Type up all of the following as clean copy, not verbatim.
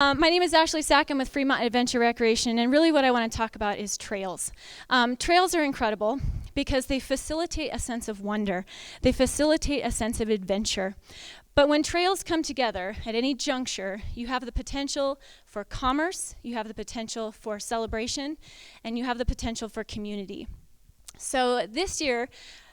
My name is Ashley Sack. I'm with Fremont Adventure Recreation, and really what I want to talk about is trails. Trails are incredible because they facilitate a sense of wonder. They facilitate a sense of adventure. But when trails come together at any juncture, you have the potential for commerce, you have the potential for celebration, and you have the potential for community. So this year,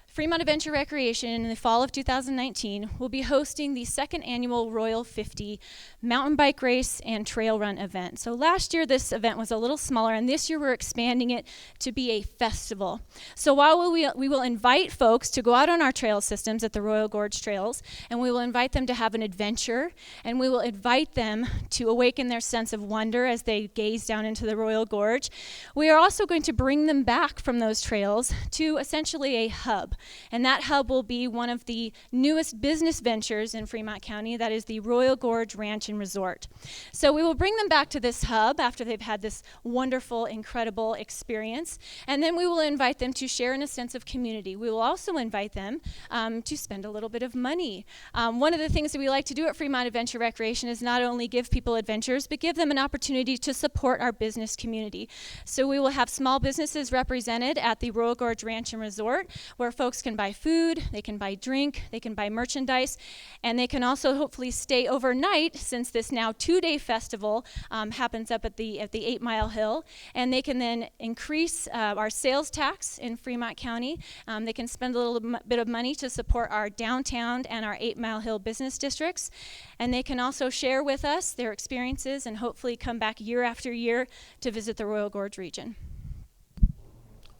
Fremont Adventure Recreation in the fall of 2019 will be hosting the second annual Royal 50 mountain bike race and trail run event. So last year this event was a little smaller, and this year we're expanding it to be a festival. So while we will invite folks to go out on our trail systems at the Royal Gorge Trails, and we will invite them to have an adventure, and we will invite them to awaken their sense of wonder as they gaze down into the Royal Gorge, we are also going to bring them back from those trails to essentially a hub. And that hub will be one of the newest business ventures in Fremont County, that is the Royal Gorge Ranch and Resort. So we will bring them back to this hub after they've had this wonderful, incredible experience, and then we will invite them to share in a sense of community. We will also invite them to spend a little bit of money. One of the things that we like to do at Fremont Adventure Recreation is not only give people adventures, but give them an opportunity to support our business community. So we will have small businesses represented at the Royal Gorge Ranch and Resort, where folks can buy food, they can buy drink, they can buy merchandise, and they can also hopefully stay overnight, since this now 2-day festival happens up at the 8 Mile Hill, and they can then increase our sales tax in Fremont County. They can spend a little bit of money to support our downtown and our 8 Mile Hill business districts, and they can also share with us their experiences and hopefully come back year after year to visit the Royal Gorge region.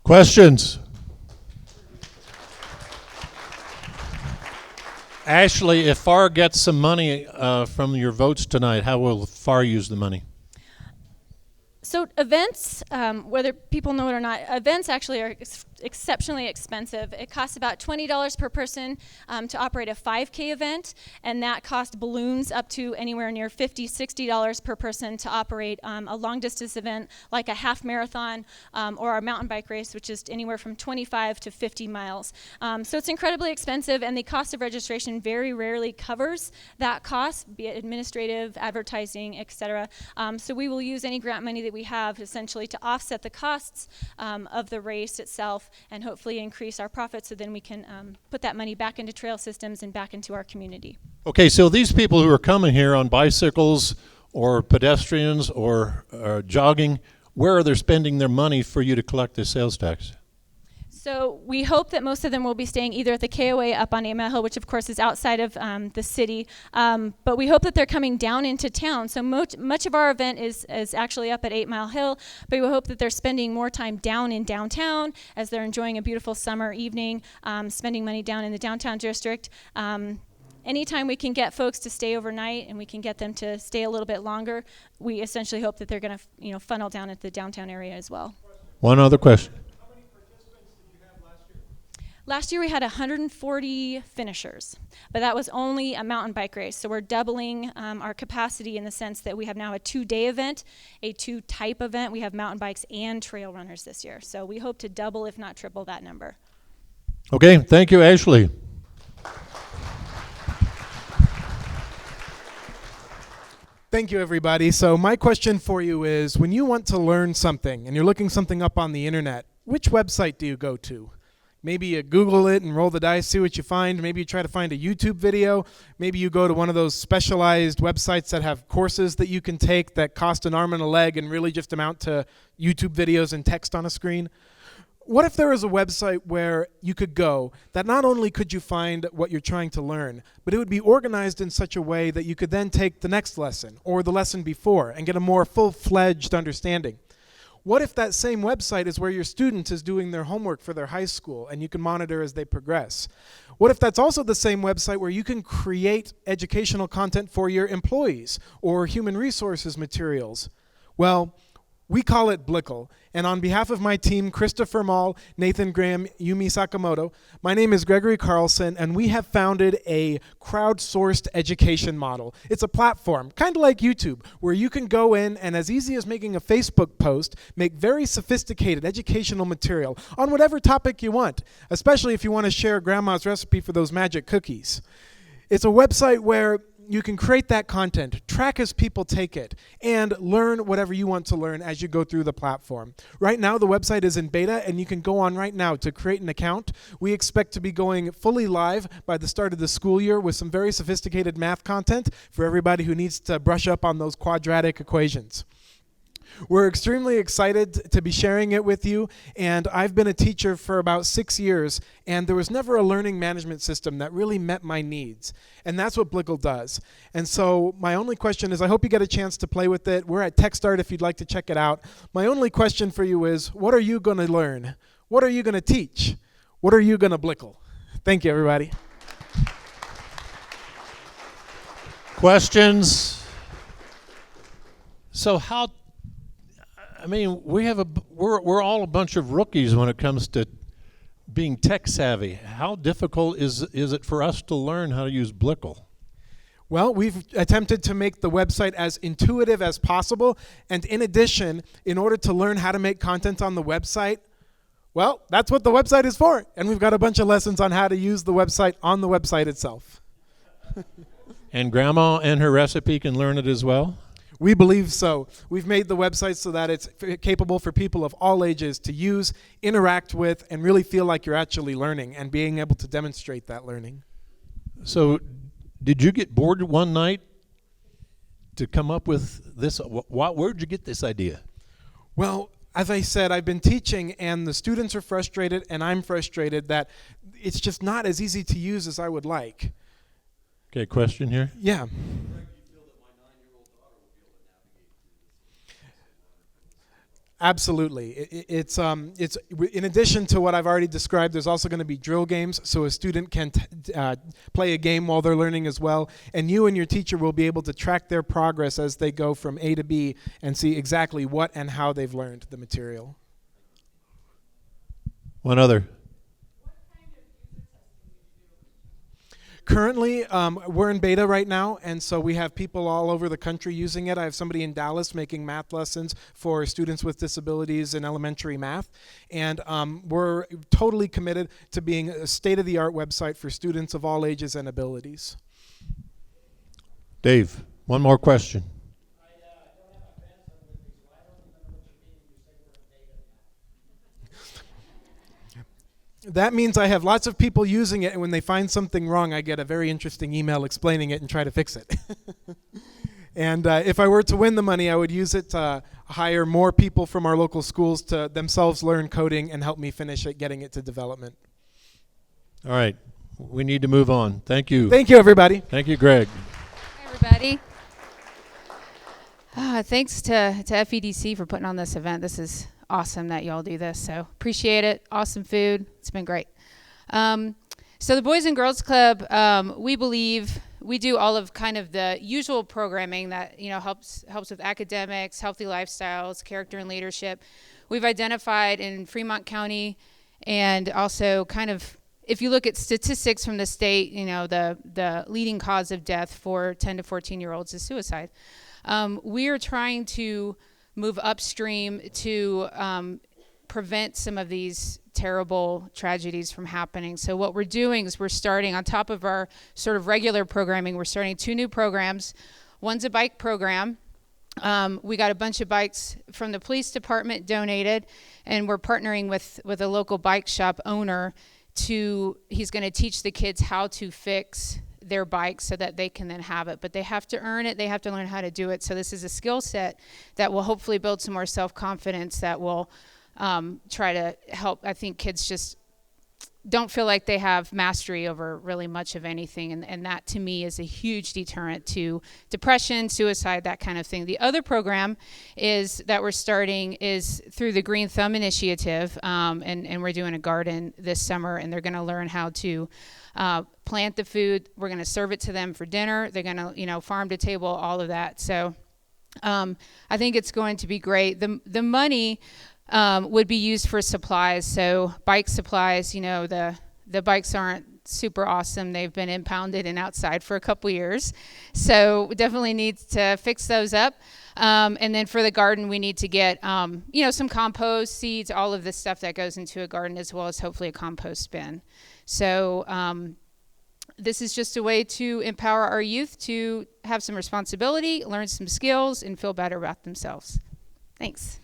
Questions? Ashley, if FAR gets some money from your votes tonight, how will FAR use the money? So events, whether people know it or not, events actually are exceptionally expensive. It costs about $20 per person to operate a 5K event, and that costs balloons up to anywhere near $50, $60 per person to operate a long distance event like a half marathon or our mountain bike race, which is anywhere from 25 to 50 miles. So it's incredibly expensive, and the cost of registration very rarely covers that cost, be it administrative, advertising, etc. So we will use any grant money that we have essentially to offset the costs of the race itself and hopefully increase our profits, so then we can put that money back into trail systems and back into our community. Okay, so these people who are coming here on bicycles or pedestrians or jogging, where are they spending their money for you to collect the sales tax? So we hope that most of them will be staying either at the KOA up on 8 Mile Hill, which of course is outside of the city, but we hope that they're coming down into town. So much of our event is actually up at 8 Mile Hill, but we hope that they're spending more time down in downtown as they're enjoying a beautiful summer evening, spending money down in the downtown district. Anytime we can get folks to stay overnight and we can get them to stay a little bit longer, we essentially hope that they're going to funnel down at the downtown area as well. One other question. Last year we had 140 finishers, but that was only a mountain bike race. So we're doubling our capacity in the sense that we have now a 2-day event, a 2-type event. We have mountain bikes and trail runners this year. So we hope to double, if not triple, that number. Okay, thank you, Ashley. Thank you, everybody. So my question for you is, when you want to learn something and you're looking something up on the internet, which website do you go to? Maybe you Google it and roll the dice, see what you find. Maybe you try to find a YouTube video. Maybe you go to one of those specialized websites that have courses that you can take that cost an arm and a leg and really just amount to YouTube videos and text on a screen. What if there was a website where you could go that not only could you find what you're trying to learn, but it would be organized in such a way that you could then take the next lesson or the lesson before and get a more full-fledged understanding? What if that same website is where your student is doing their homework for their high school and you can monitor as they progress? What if that's also the same website where you can create educational content for your employees or human resources materials? Well, we call it Blickle, and on behalf of my team, Christopher Mall, Nathan Graham, Yumi Sakamoto, my name is Gregory Carlson, and we have founded a crowdsourced education model. It's a platform, kind of like YouTube, where you can go in and as easy as making a Facebook post, make very sophisticated educational material on whatever topic you want, especially if you want to share grandma's recipe for those magic cookies. It's a website where you can create that content, track as people take it, and learn whatever you want to learn as you go through the platform. Right now, the website is in beta, and you can go on right now to create an account. We expect to be going fully live by the start of the school year with some very sophisticated math content for everybody who needs to brush up on those quadratic equations. We're extremely excited to be sharing it with you, and I've been a teacher for about 6 years, and there was never a learning management system that really met my needs, and that's what Blickle does. And so my only question is, I hope you get a chance to play with it. We're at TechStart if you'd like to check it out. My only question for you is, what are you going to learn? What are you going to teach? What are you going to Blickle? Thank you, everybody. Questions? So we're all a bunch of rookies when it comes to being tech savvy. How difficult is it for us to learn how to use Blickle? Well, we've attempted to make the website as intuitive as possible, and in addition, in order to learn how to make content on the website, well, that's what the website is for, and we've got a bunch of lessons on how to use the website on the website itself. And Grandma and her recipe can learn it as well? We believe so. We've made the website so that it's capable for people of all ages to use, interact with, and really feel like you're actually learning and being able to demonstrate that learning. So did you get bored one night to come up with this? Where'd you get this idea? Well, as I said, I've been teaching, and the students are frustrated, and I'm frustrated that it's just not as easy to use as I would like. Okay, question here? Yeah. Absolutely. It's in addition to what I've already described, there's also going to be drill games, so a student can play a game while they're learning as well, and you and your teacher will be able to track their progress as they go from A to B and see exactly what and how they've learned the material. One other. Currently, we're in beta right now, and so we have people all over the country using it. I have somebody in Dallas making math lessons for students with disabilities in elementary math, and we're totally committed to being a state-of-the-art website for students of all ages and abilities. Dave, one more question. That means I have lots of people using it, and when they find something wrong, I get a very interesting email explaining it and try to fix it. And if I were to win the money, I would use it to hire more people from our local schools to themselves learn coding and help me finish it, getting it to development. All right. We need to move on. Thank you. Thank you, everybody. Thank you, Greg. Hi, everybody. Thanks to FEDC for putting on this event. This is awesome that y'all do this, so appreciate it. Awesome food. It's been great. So the Boys and Girls Club, we believe we do all of kind of the usual programming that helps with academics, healthy lifestyles, character and leadership. We've identified in Fremont County, and also kind of, if you look at statistics from the state, the leading cause of death for 10 to 14-year-olds is suicide. We are trying to move upstream to prevent some of these terrible tragedies from happening. So what we're doing is we're starting, on top of our sort of regular programming, we're starting 2 new programs. One's a bike program. We got a bunch of bikes from the police department donated, and we're partnering with a local bike shop owner he's going to teach the kids how to fix their bikes so that they can then have it. But they have to earn it. They have to learn how to do it. So this is a skill set that will hopefully build some more self-confidence that will try to help. I think kids just don't feel like they have mastery over really much of anything. And that, to me, is a huge deterrent to depression, suicide, that kind of thing. The other program that we're starting is through the Green Thumb Initiative. And we're doing a garden this summer, and they're going to learn how to plant the food. We're going to serve it to them for dinner. They're going to, farm to table, all of that. So I think it's going to be great. The money would be used for supplies. So bike supplies, the bikes aren't super awesome. They've been impounded and outside for a couple years. So we definitely need to fix those up. And then for the garden, we need to get, some compost, seeds, all of this stuff that goes into a garden, as well as hopefully a compost bin. So This is just a way to empower our youth to have some responsibility, learn some skills, and feel better about themselves. Thanks.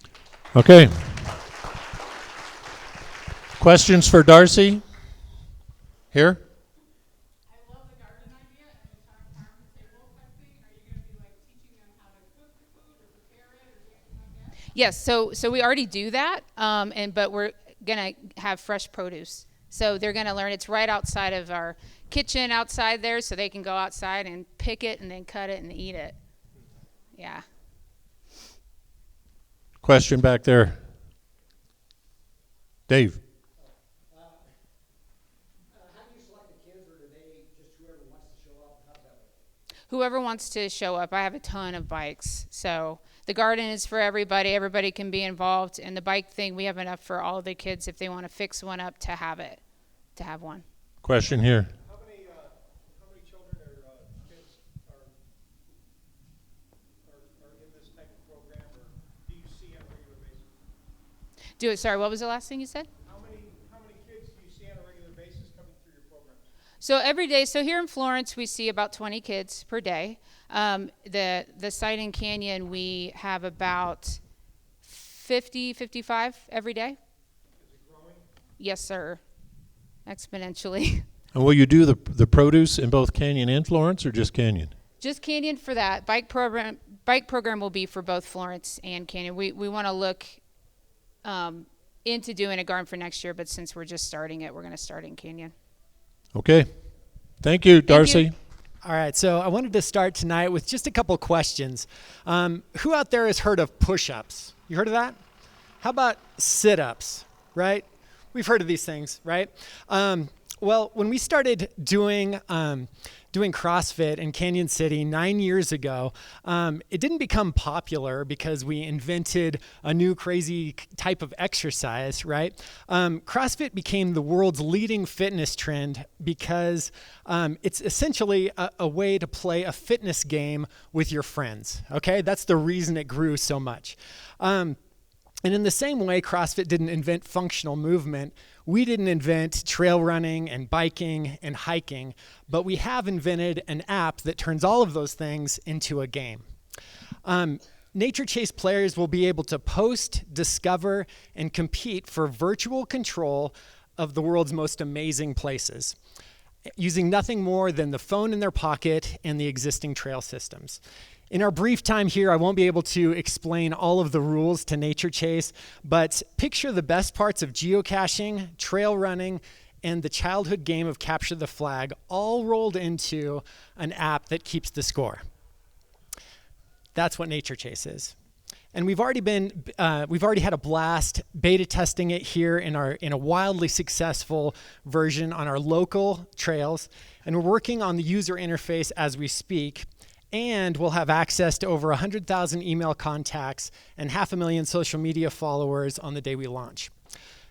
Okay. Questions for Darcy? Here? I love the garden idea and the farm to table type thing. Are you going to be like teaching them how to cook the food or prepare it or anything like that? Yes, so we already do that, but we're going to have fresh produce. So they're going to learn. It's right outside of our kitchen outside there, so they can go outside and pick it and then cut it and eat it. Yeah. Question back there. Dave. How do you select the kids, or do they just whoever wants to show up? How does that work? Whoever wants to show up. I have a ton of bikes, so the garden is for everybody. Everybody can be involved. And the bike thing, we have enough for all the kids if they want to fix one up to have one. Question here. How many children or kids are in this type of program, or do you see on a regular basis? Sorry, what was the last thing you said? How many kids do you see on a regular basis coming through your program? So every day, so here in Florence, we see about 20 kids per day. The site in Canyon, we have about 50, 55 every day. Is it growing? Yes, sir. Exponentially. And will you do the produce in both Canyon and Florence, or just Canyon? Just Canyon for that. Bike program will be for both Florence and Canyon. We want to look into doing a garden for next year, but since we're just starting it, we're going to start in Canyon. Okay. Thank you, Darcy. you. All right, so I wanted to start tonight with just a couple questions. Who out there has heard of push-ups? You heard of that? How about sit-ups, right? We've heard of these things, right? Well, when we started doing CrossFit in Canyon City 9 years ago, it didn't become popular because we invented a new crazy type of exercise, right? CrossFit became the world's leading fitness trend because it's essentially a way to play a fitness game with your friends, okay? That's the reason it grew so much. And in the same way CrossFit didn't invent functional movement, we didn't invent trail running and biking and hiking, but we have invented an app that turns all of those things into a game. Nature Chase players will be able to post, discover, and compete for virtual control of the world's most amazing places, using nothing more than the phone in their pocket and the existing trail systems. In our brief time here, I won't be able to explain all of the rules to Nature Chase, but picture the best parts of geocaching, trail running, and the childhood game of Capture the Flag all rolled into an app that keeps the score. That's what Nature Chase is. And we've already had a blast beta testing it here in a wildly successful version on our local trails, and we're working on the user interface as we speak. And we'll have access to over 100,000 email contacts and 500,000 social media followers on the day we launch.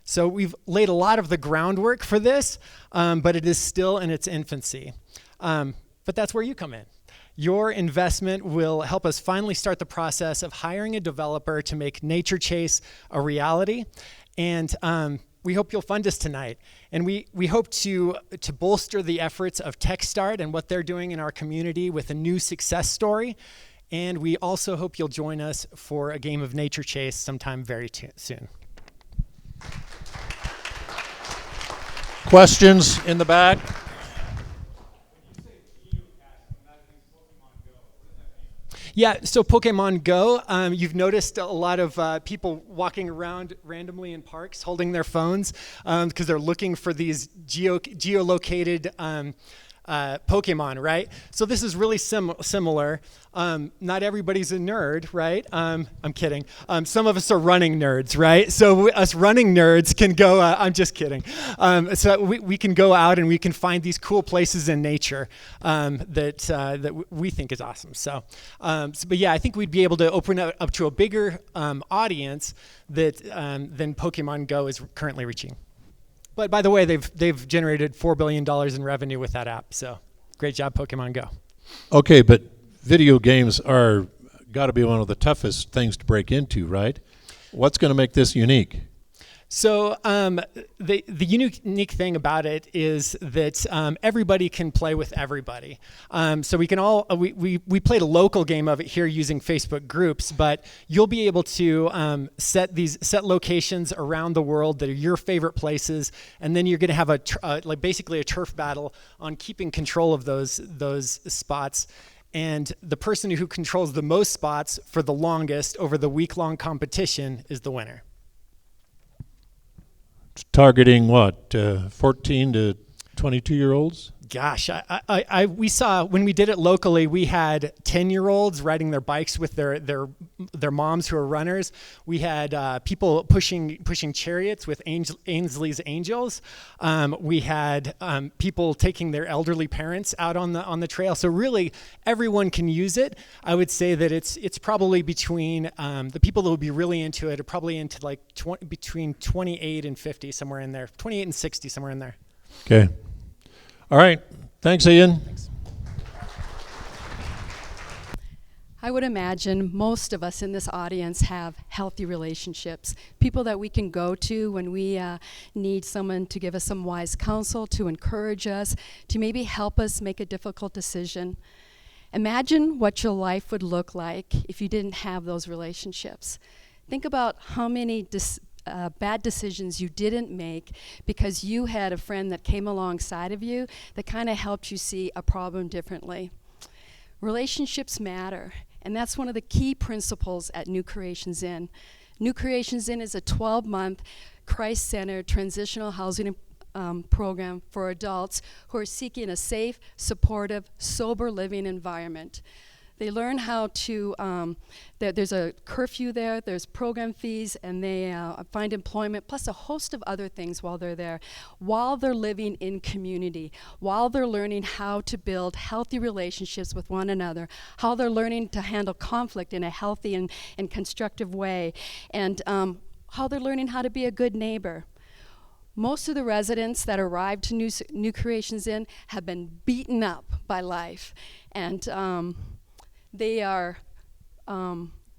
So we've laid a lot of the groundwork for this, but it is still in its infancy. But that's where you come in. Your investment will help us finally start the process of hiring a developer to make Nature Chase a reality. And we hope you'll fund us tonight. And we hope to bolster the efforts of TechStart and what they're doing in our community with a new success story. And we also hope you'll join us for a game of Nature Chase sometime very soon. Questions in the back? Yeah, so Pokemon Go, you've noticed a lot of people walking around randomly in parks holding their phones because they're looking for these geolocated Pokemon, right? So this is really similar. Not everybody's a nerd, right? I'm kidding. Some of us are running nerds, right? So us running nerds can go, I'm just kidding. So we can go out and we can find these cool places in nature that we think is awesome. But yeah, I think we'd be able to open it up to a bigger audience than Pokemon Go is currently reaching. But by the way, they've generated $4 billion in revenue with that app. So great job, Pokemon Go. Okay, but video games are got to be one of the toughest things to break into, right? What's going to make this unique? So the unique thing about it is that everybody can play with everybody. So we can all we played a local game of it here using Facebook groups, but you'll be able to set locations around the world that are your favorite places, and then you're going to have like basically a turf battle on keeping control of those spots. And the person who controls the most spots for the longest over the week-long competition is the winner. Targeting what, 14 to 22-year-olds? Gosh, we saw when we did it locally, we had 10-year-olds riding their bikes with their moms who are runners. We had people pushing chariots with Ainsley's Angels. We had people taking their elderly parents out on the trail. So really, everyone can use it. I would say that it's probably between the people that would be really into it are probably into like between 28 and 50, somewhere in there. 28 and 60, somewhere in there. Okay. All right. Thanks, Ian. Thanks. I would imagine most of us in this audience have healthy relationships, people that we can go to when we need someone to give us some wise counsel, to encourage us, to maybe help us make a difficult decision. Imagine what your life would look like if you didn't have those relationships. Think about how many bad decisions you didn't make because you had a friend that came alongside of you that kind of helped you see a problem differently. Relationships matter, and that's one of the key principles at New Creations Inn. New Creations Inn is a 12-month Christ-centered transitional housing program for adults who are seeking a safe, supportive, sober living environment. They learn how to, there's a curfew there's program fees, and they find employment, plus a host of other things while they're there, while they're living in community, while they're learning how to build healthy relationships with one another, how they're learning to handle conflict in a healthy and constructive way, and how they're learning how to be a good neighbor. Most of the residents that arrived to New Creations Inn have been beaten up by life, and they are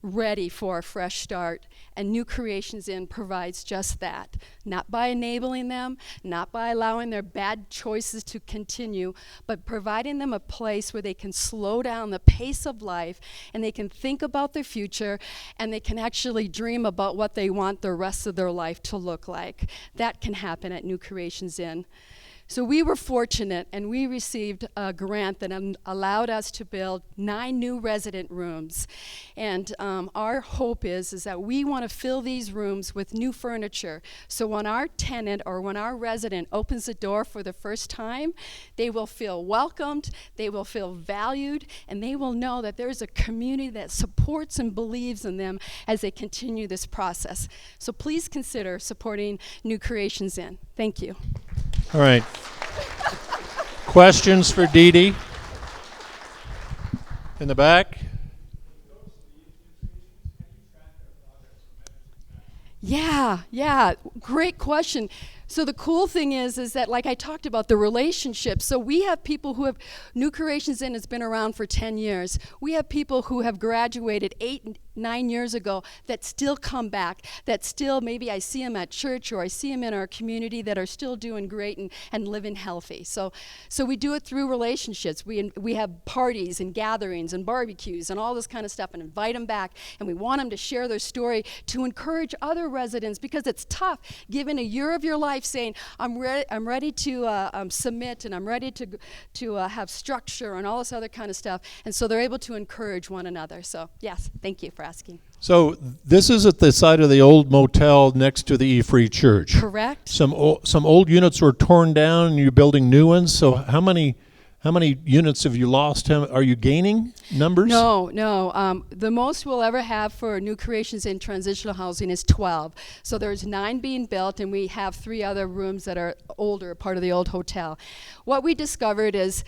ready for a fresh start, and New Creations Inn provides just that. Not by enabling them, not by allowing their bad choices to continue, but providing them a place where they can slow down the pace of life, and they can think about their future, and they can actually dream about what they want the rest of their life to look like. That can happen at New Creations Inn. So we were fortunate, and we received a grant that allowed us to build 9 new resident rooms. And our hope is that we want to fill these rooms with new furniture. So when our tenant or when our resident opens the door for the first time, they will feel welcomed, they will feel valued, and they will know that there's a community that supports and believes in them as they continue this process. So please consider supporting New Creations Inn. Thank you. All right. Questions for DeeDee? In the back? Yeah, great question. So the cool thing is that, like I talked about, the relationships. So we have people who have, New Creations Inn has been around for 10 years. We have people who have graduated 8-9 years ago that still come back, that still, maybe I see them at church or I see them in our community, that are still doing great and living healthy. So we do it through relationships. We have parties and gatherings and barbecues and all this kind of stuff, and invite them back, and we want them to share their story to encourage other residents, because it's tough giving a year of your life saying, I'm ready to submit, and I'm ready to have structure and all this other kind of stuff. And so they're able to encourage one another. So yes, thank you for asking. So this is at the site of the old motel next to the E-Free Church. Correct. Some old units were torn down, and you're building new ones. So how many units have you lost? Are you gaining numbers? No. The most we'll ever have for New Creations in transitional housing is 12. So there's 9 being built, and we have 3 other rooms that are older, part of the old hotel. What we discovered is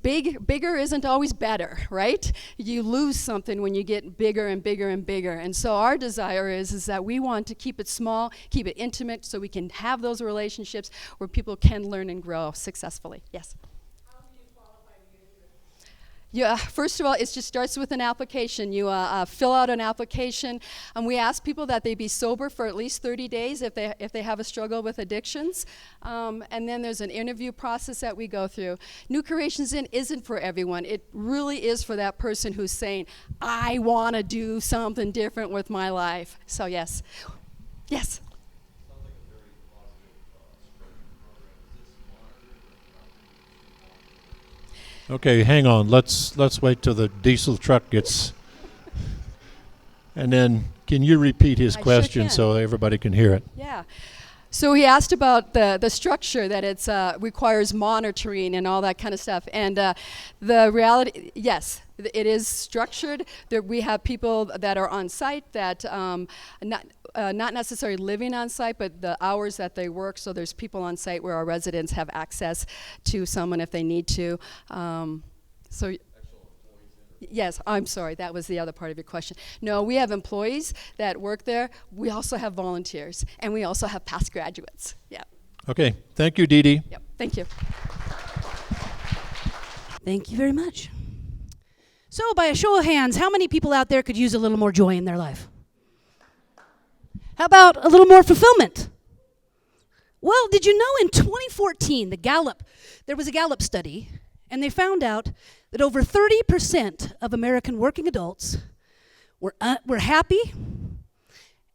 bigger isn't always better, right? You lose something when you get bigger and bigger and bigger. And so our desire is that we want to keep it small, keep it intimate, so we can have those relationships where people can learn and grow successfully. Yes. Yeah, first of all, it just starts with an application. You fill out an application, and we ask people that they be sober for at least 30 days if they have a struggle with addictions. And then there's an interview process that we go through. New Creations Inn isn't for everyone. It really is for that person who's saying, I want to do something different with my life. So yes. Yes. Okay, hang on. Let's wait till the diesel truck gets. And then, can you repeat his I sure question can. so everybody can hear it? Yeah. So he asked about the structure, that it's requires monitoring and all that kind of stuff. And the reality, yes, it is structured. We have people that are on site that not necessarily living on site, but the hours that they work. So there's people on site where our residents have access to someone if they need to. Yes, I'm sorry, that was the other part of your question. No, we have employees that work there. We also have volunteers, and we also have past graduates. Yeah. Okay, thank you, DeeDee. Yep. Thank you. Thank you very much. So, by a show of hands, how many people out there could use a little more joy in their life? How about a little more fulfillment? Well, did you know in 2014, there was a Gallup study, and they found out that over 30% of American working adults were happy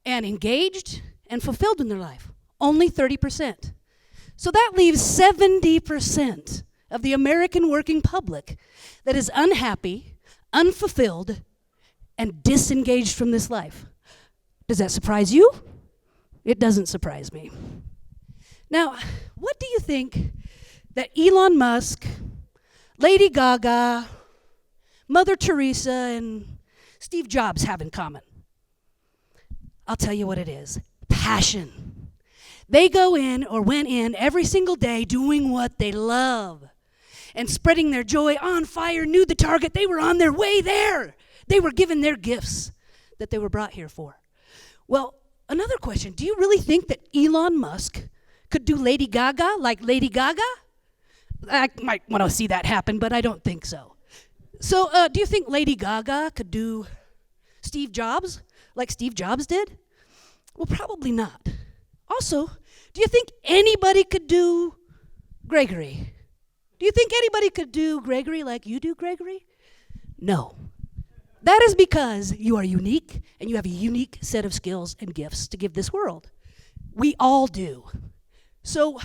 and engaged and fulfilled in their life. Only 30%. So that leaves 70% of the American working public that is unhappy, unfulfilled, and disengaged from this life. Does that surprise you? It doesn't surprise me. Now, what do you think that Elon Musk, Lady Gaga, Mother Teresa, and Steve Jobs have in common? I'll tell you what it is. Passion. They went in every single day doing what they love and spreading their joy on fire, knew the target. They were on their way there. They were given their gifts that they were brought here for. Well, another question. Do you really think that Elon Musk could do Lady Gaga like Lady Gaga? I might want to see that happen, but I don't think so. So, do you think Lady Gaga could do Steve Jobs like Steve Jobs did? Well, probably not. Also, do you think anybody could do Gregory? Do you think anybody could do Gregory like you do Gregory? No. That is because you are unique and you have a unique set of skills and gifts to give this world. We all do. So,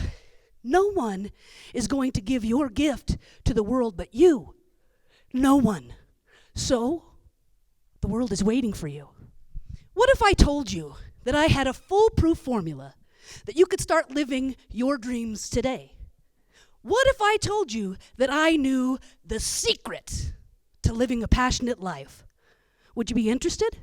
no one is going to give your gift to the world but you. No one. So, the world is waiting for you. What if I told you that I had a foolproof formula that you could start living your dreams today? What if I told you that I knew the secret to living a passionate life? Would you be interested?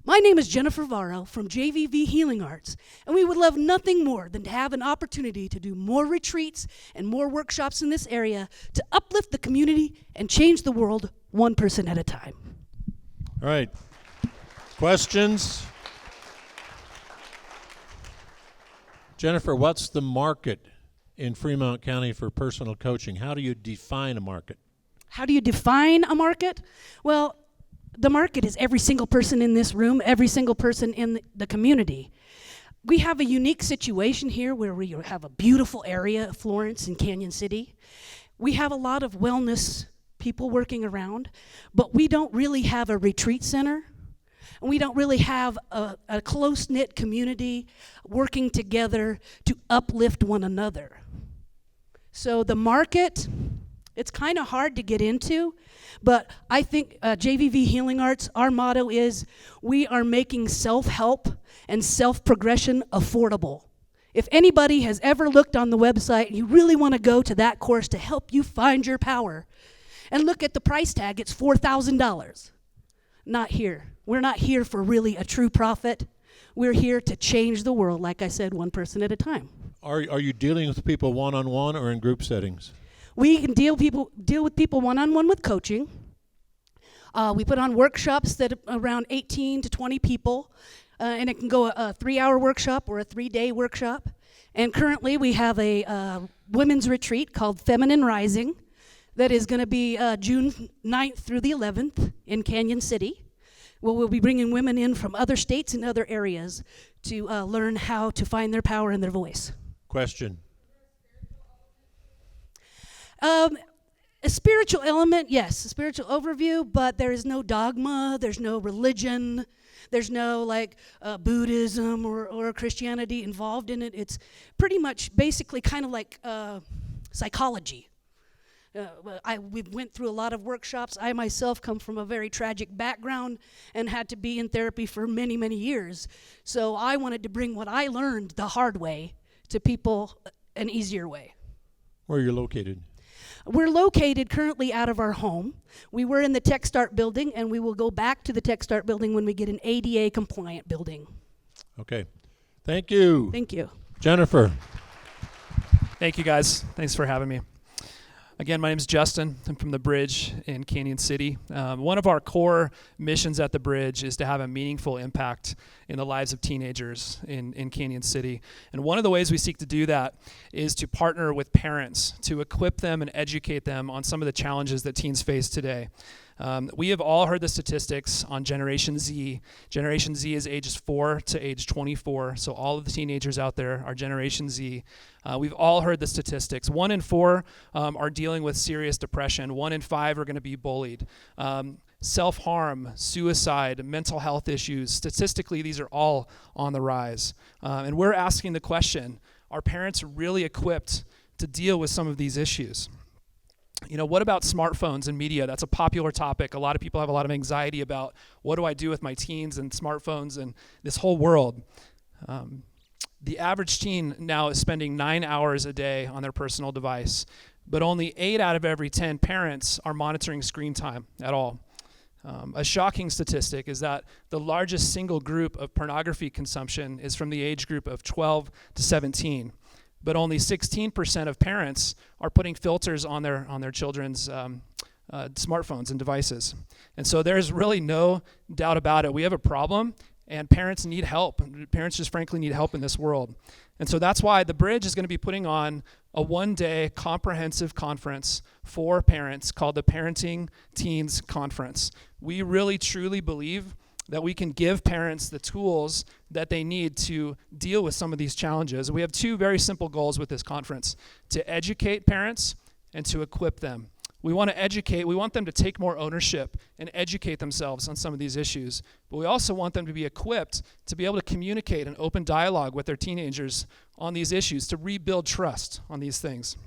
My name is Jennifer Varro from JVV Healing Arts, and we would love nothing more than to have an opportunity to do more retreats and more workshops in this area to uplift the community and change the world one person at a time. All right. Questions? Jennifer, what's the market in Fremont County for personal coaching? How do you define a market? How do you define a market? Well, the market is every single person in this room, every single person in the community. We have a unique situation here where we have a beautiful area, Florence and Canyon City. We have a lot of wellness people working around, but we don't really have a retreat center. And we don't really have a close-knit community working together to uplift one another. So the market, it's kind of hard to get into, but I think JVV Healing Arts, our motto is we are making self-help and self-progression affordable. If anybody has ever looked on the website and you really want to go to that course to help you find your power, and look at the price tag, it's $4,000. Not here. We're not here for really a true profit. We're here to change the world, like I said, one person at a time. Are you dealing with people one-on-one or in group settings? We can deal with people one-on-one with coaching. We put on workshops that are around 18 to 20 people, and it can go a 3-hour workshop or a 3-day workshop. And currently we have a women's retreat called Feminine Rising that is going to be June 9th through the 11th in Canyon City. Well, we'll be bringing women in from other states and other areas to learn how to find their power and their voice. Question. A spiritual element, yes, a spiritual overview, but there is no dogma, there's no religion, there's no Buddhism or Christianity involved in it. It's pretty much basically kind of like psychology. We went through a lot of workshops. I myself come from a very tragic background and had to be in therapy for many, many years. So I wanted to bring what I learned the hard way to people an easier way. Where are you located? We're located currently out of our home. We were in the TechStart building, and we will go back to the TechStart building when we get an ADA compliant building. Okay. Thank you. Thank you. Jennifer. Thank you, guys. Thanks for having me. Again, my name is Justin. I'm from the Bridge in Canyon City. One of our core missions at the Bridge is to have a meaningful impact in the lives of teenagers in Canyon City. And one of the ways we seek to do that is to partner with parents to equip them and educate them on some of the challenges that teens face today. We have all heard the statistics on Generation Z. Generation Z is ages 4 to age 24, so all of the teenagers out there are Generation Z. We've all heard the statistics. 1 in 4 are dealing with serious depression. 1 in 5 are going to be bullied. Self-harm, suicide, mental health issues. Statistically, these are all on the rise. And we're asking the question, are parents really equipped to deal with some of these issues? You know, what about smartphones and media? That's a popular topic. A lot of people have a lot of anxiety about what do I do with my teens and smartphones and this whole world. The average teen now is spending 9 hours a day on their personal device, but only 8 out of every 10 parents are monitoring screen time at all. A shocking statistic is that the largest single group of pornography consumption is from the age group of 12 to 17. But only 16% of parents are putting filters on their children's smartphones and devices. And so there's really no doubt about it. We have a problem, and parents need help. Parents just frankly need help in this world. And so that's why the Bridge is going to be putting on a one-day comprehensive conference for parents called the Parenting Teens Conference. We really, truly believe that we can give parents the tools that they need to deal with some of these challenges. We have 2 very simple goals with this conference: to educate parents and to equip them. We want to educate, we want them to take more ownership and educate themselves on some of these issues, but we also want them to be equipped to be able to communicate and open dialogue with their teenagers on these issues, to rebuild trust on these things.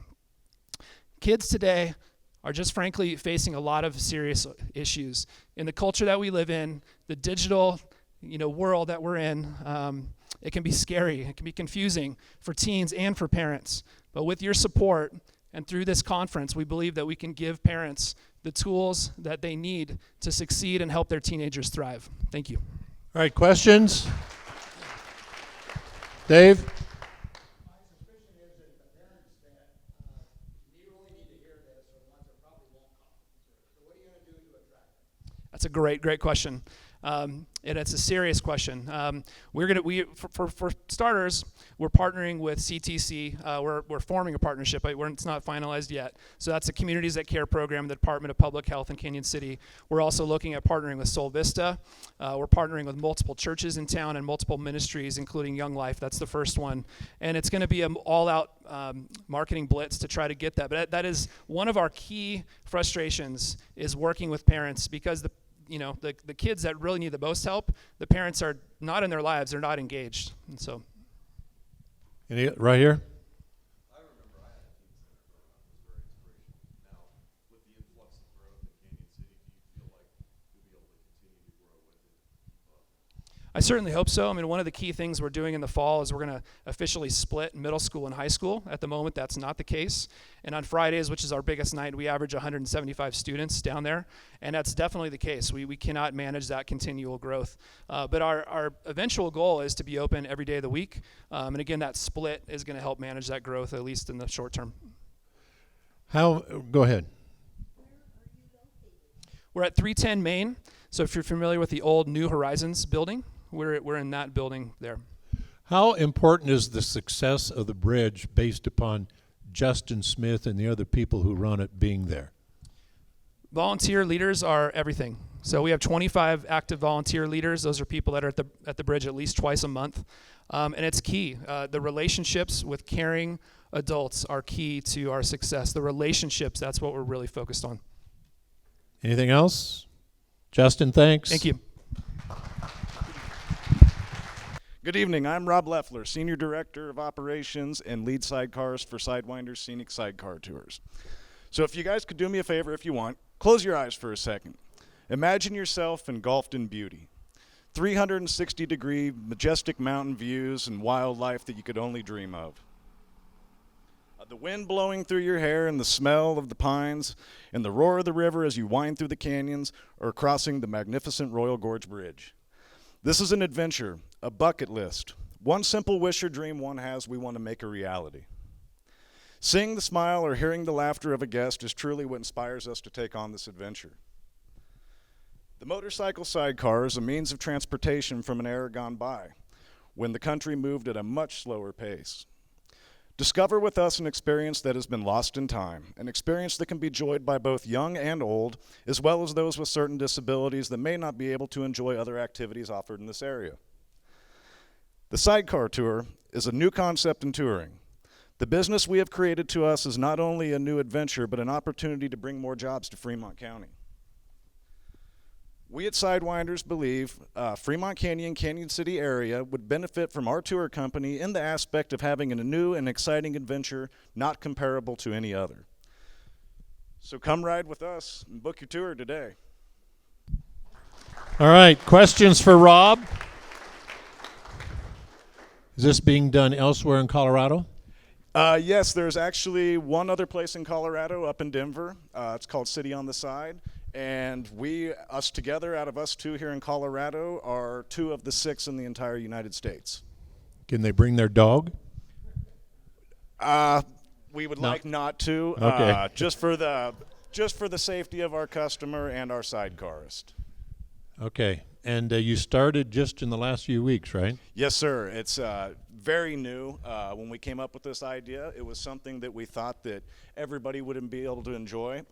Kids today are just frankly facing a lot of serious issues. In the culture that we live in, the digital world that we're in, it can be scary, it can be confusing for teens and for parents. But with your support and through this conference, we believe that we can give parents the tools that they need to succeed and help their teenagers thrive. Thank you. All right, questions? Dave? My suspicion is that the parents that you really need to hear this are the ones that probably won't come. So what are you going to do to attract them? That's a great question. And it's a serious question. For starters, we're partnering with CTC. We're forming a partnership. It's not finalized yet. So that's the Communities That Care program, the Department of Public Health in Canyon City. We're also looking at partnering with Sol Vista. We're partnering with multiple churches in town and multiple ministries, including Young Life. That's the first one. And it's going to be an all-out marketing blitz to try to get that. But that is one of our key frustrations, is working with parents, because the kids that really need the most help, the parents are not in their lives, they're not engaged. And so. Any, right here? I remember I had a teen center growing up. It was very inspirational. Now, with the influx of growth in Canyon City, do you feel like you'll be able to continue to grow with it? I certainly hope so. I mean, one of the key things we're doing in the fall is we're going to officially split middle school and high school. At the moment, that's not the case. And on Fridays, which is our biggest night, we average 175 students down there. And that's definitely the case. We cannot manage that continual growth. But our eventual goal is to be open every day of the week. And again, that split is going to help manage that growth, at least in the short term. Go ahead. We're at 310 Main. So if you're familiar with the old New Horizons building, we're in that building there. How important is the success of the Bridge based upon Justin Smith and the other people who run it being there? Volunteer leaders are everything. So we have 25 active volunteer leaders. Those are people that are at the bridge at least twice a month. And it's key. The relationships with caring adults are key to our success. The relationships, that's what we're really focused on. Anything else? Justin, thanks. Thank you. Good evening. I'm Rob Leffler, Senior Director of Operations and lead sidecars for Sidewinders Scenic Sidecar Tours. So if you guys could do me a favor if you want, close your eyes for a second. Imagine yourself engulfed in beauty. 360-degree majestic mountain views and wildlife that you could only dream of. The wind blowing through your hair and the smell of the pines and the roar of the river as you wind through the canyons or crossing the magnificent Royal Gorge Bridge. This is an adventure, a bucket list. One simple wish or dream one has, we want to make a reality. Seeing the smile or hearing the laughter of a guest is truly what inspires us to take on this adventure. The motorcycle sidecar is a means of transportation from an era gone by, when the country moved at a much slower pace. Discover with us an experience that has been lost in time, an experience that can be enjoyed by both young and old, as well as those with certain disabilities that may not be able to enjoy other activities offered in this area. The Sidecar Tour is a new concept in touring. The business we have created to us is not only a new adventure, but an opportunity to bring more jobs to Fremont County. We at Sidewinders believe Fremont Canyon City area would benefit from our tour company in the aspect of having a new and exciting adventure not comparable to any other. So come ride with us and book your tour today. All right, questions for Rob? Is this being done elsewhere in Colorado? Yes, there's actually one other place in Colorado up in Denver. It's called City on the Side. And us together, out of us two here in Colorado, are 2 of the 6 in the entire United States. Can they bring their dog? We would like not to, Okay. just for the safety of our customer and our sidecarist. Okay, and you started just in the last few weeks, right? Yes, sir. It's very new. When we came up with this idea, it was something that we thought that everybody wouldn't be able to enjoy.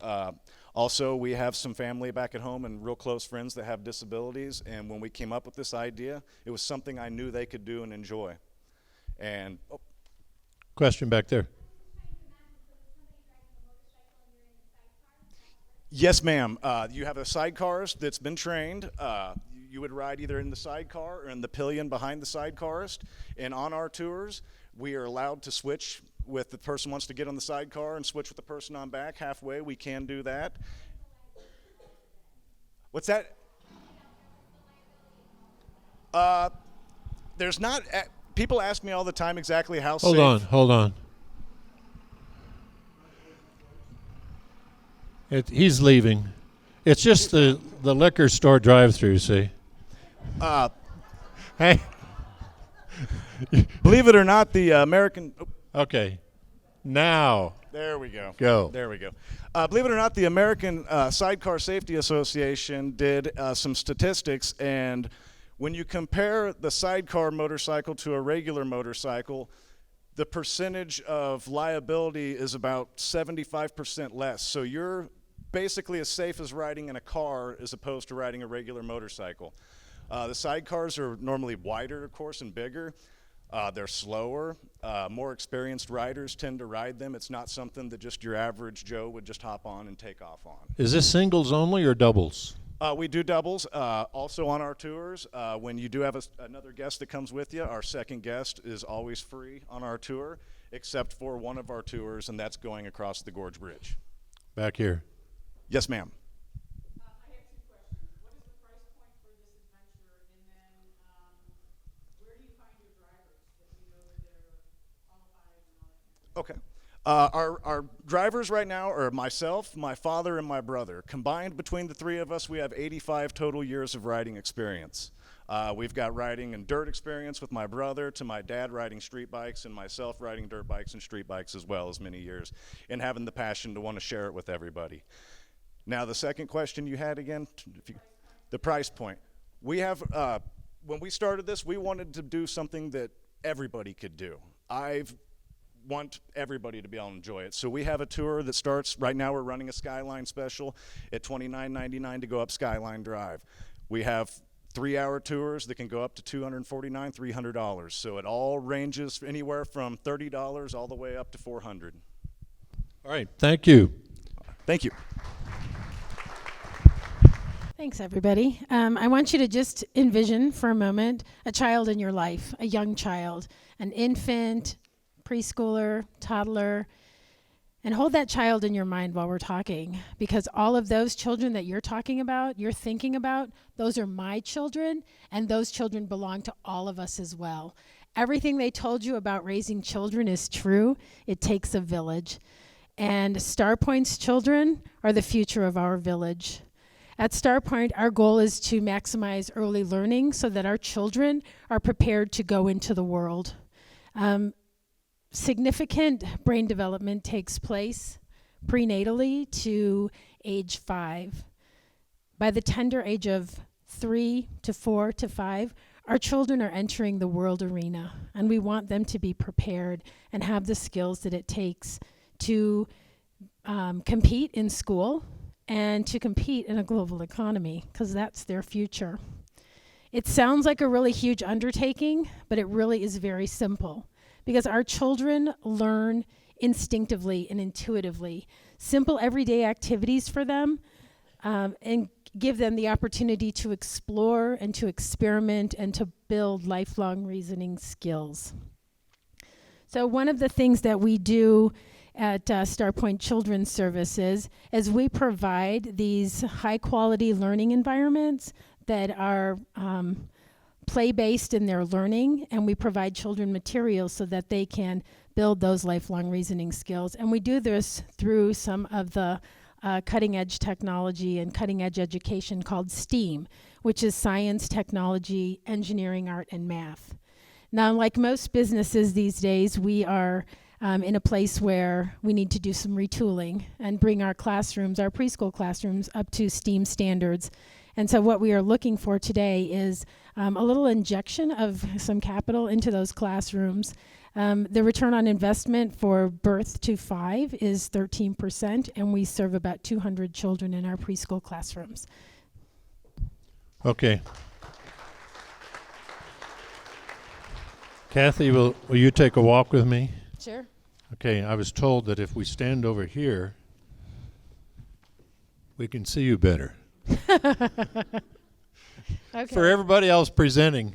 Also, we have some family back at home and real close friends that have disabilities, and when we came up with this idea, it was something I knew they could do and enjoy. And Question back there. yes, ma'am. You have a sidecarist that's been trained. You would ride either in the sidecar or in the pillion behind the sidecarist. And on our tours, we are allowed to switch with the person who wants to get on the sidecar and switch with the person on back halfway. We can do that. What's that? There's not. People ask me all the time exactly how safe. Hold on. He's leaving. It's just the liquor store drive-through, see? Hey. Believe it or not, the American. Okay. Now. There we go. Go. There we go. Believe it or not, the American Sidecar Safety Association did some statistics, and when you compare the sidecar motorcycle to a regular motorcycle, the percentage of liability is about 75% less. So you're basically as safe as riding in a car as opposed to riding a regular motorcycle. The sidecars are normally wider, of course, and bigger. They're slower. More experienced riders tend to ride them. It's not something that just your average Joe would just hop on and take off on. Is this singles only or doubles? We do doubles. Also on our tours, when you do have another guest that comes with you, our second guest is always free on our tour, except for one of our tours, and that's going across the Gorge Bridge. Back here. Yes, ma'am. I have 2 questions. What is the price point for this adventure, and then where do you find your drivers that you know that they're qualified and all that? Okay. Our drivers right now are myself, my father, and my brother. Combined between the 3 of us, we have 85 total years of riding experience. We've got riding and dirt experience with my brother, to my dad riding street bikes, and myself riding dirt bikes and street bikes as well as many years, and having the passion to want to share it with everybody. Now, the second question you had again, the price point. We have, when we started this, we wanted to do something that everybody could do. want everybody to be able to enjoy it. So we have a tour that starts, right now we're running a Skyline special at $29.99 to go up Skyline Drive. We have 3-hour tours that can go up to $249, $300. So it all ranges anywhere from $30 all the way up to $400. All right, thank you. Thank you. Thanks, everybody. I want you to just envision for a moment a child in your life, a young child, an infant, preschooler, toddler, and hold that child in your mind while we're talking, because all of those children that you're talking about, you're thinking about, those are my children, and those children belong to all of us as well. Everything they told you about raising children is true. It takes a village. And Starpoint's children are the future of our village. At Starpoint, our goal is to maximize early learning so that our children are prepared to go into the world. Significant brain development takes place prenatally to age 5. By the tender age of 3 to 4 to 5, our children are entering the world arena, and we want them to be prepared and have the skills that it takes to compete in school and to compete in a global economy, because that's their future. It sounds like a really huge undertaking, but it really is very simple, because our children learn instinctively and intuitively. Simple everyday activities for them and give them the opportunity to explore and to experiment and to build lifelong reasoning skills. So one of the things that we do at Starpoint Children's Services is we provide these high-quality learning environments that are play-based in their learning, and we provide children materials so that they can build those lifelong reasoning skills. And we do this through some of the cutting-edge technology and cutting-edge education called STEAM, which is science, technology, engineering, art, and math. Now, like most businesses these days, we are in a place where we need to do some retooling and bring our classrooms, our preschool classrooms, up to STEAM standards. And so what we are looking for today is a little injection of some capital into those classrooms. The return on investment for birth to 5 is 13%, and we serve about 200 children in our preschool classrooms. Okay. Kathy, will you take a walk with me? Sure. Okay, I was told that if we stand over here, we can see you better. Okay. For everybody else presenting.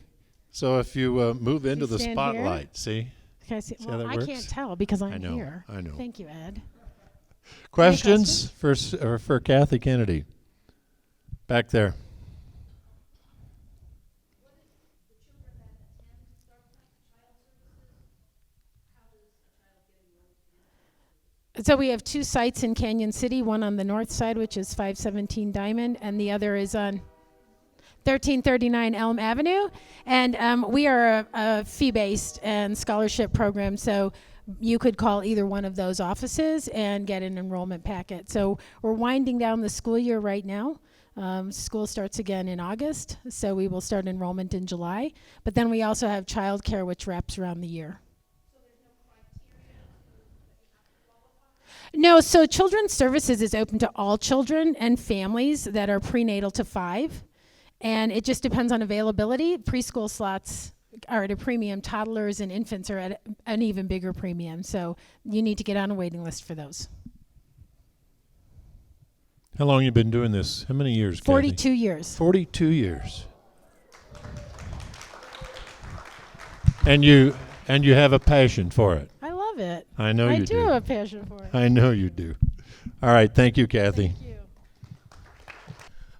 So if you move into the stand spotlight, here? see? Okay, see, how well, that I works? can't tell because I'm I know, here. I know. Thank you, Ed. Questions for Kathy Kennedy? Back there. So we have 2 sites in Canyon City, one on the north side, which is 517 Diamond, and the other is on 1339 Elm Avenue. And we are a fee-based and scholarship program, so you could call either one of those offices and get an enrollment packet. So we're winding down the school year right now. School starts again in August, so we will start enrollment in July. But then we also have childcare, which wraps around the year. No, so Children's Services is open to all children and families that are prenatal to 5, and it just depends on availability. Preschool slots are at a premium. Toddlers and infants are at an even bigger premium, so you need to get on a waiting list for those. How long you been doing this? How many years, Kathy? 42 years. 42 years. And you have a passion for it. I love it. I know you do. I do have a passion for it. I know you do. All right, thank you, Kathy. Thank you.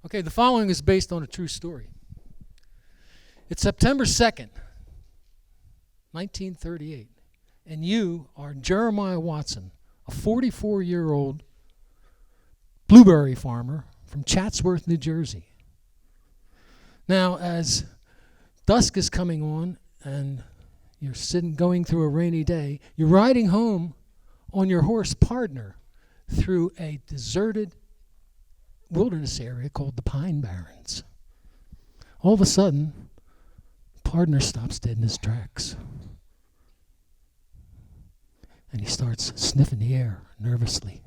Okay, the following is based on a true story. It's September 2nd, 1938, and you are Jeremiah Watson, a 44-year-old blueberry farmer from Chatsworth, New Jersey. Now, as dusk is coming on and you're going through a rainy day, you're riding home on your horse Pardner through a deserted wilderness area called the Pine Barrens. All of a sudden, Pardner stops dead in his tracks. And he starts sniffing the air nervously.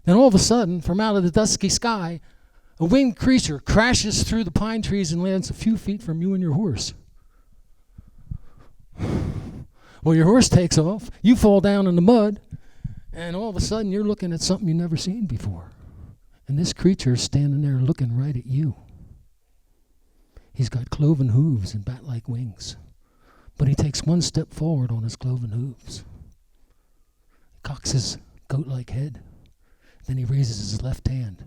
Then all of a sudden, from out of the dusky sky, a winged creature crashes through the pine trees and lands a few feet from you and your horse. Well, your horse takes off, you fall down in the mud, and all of a sudden you're looking at something you've never seen before. And this creature is standing there looking right at you. He's got cloven hooves and bat-like wings, but he takes one step forward on his cloven hooves. He cocks his goat-like head. Then he raises his left hand.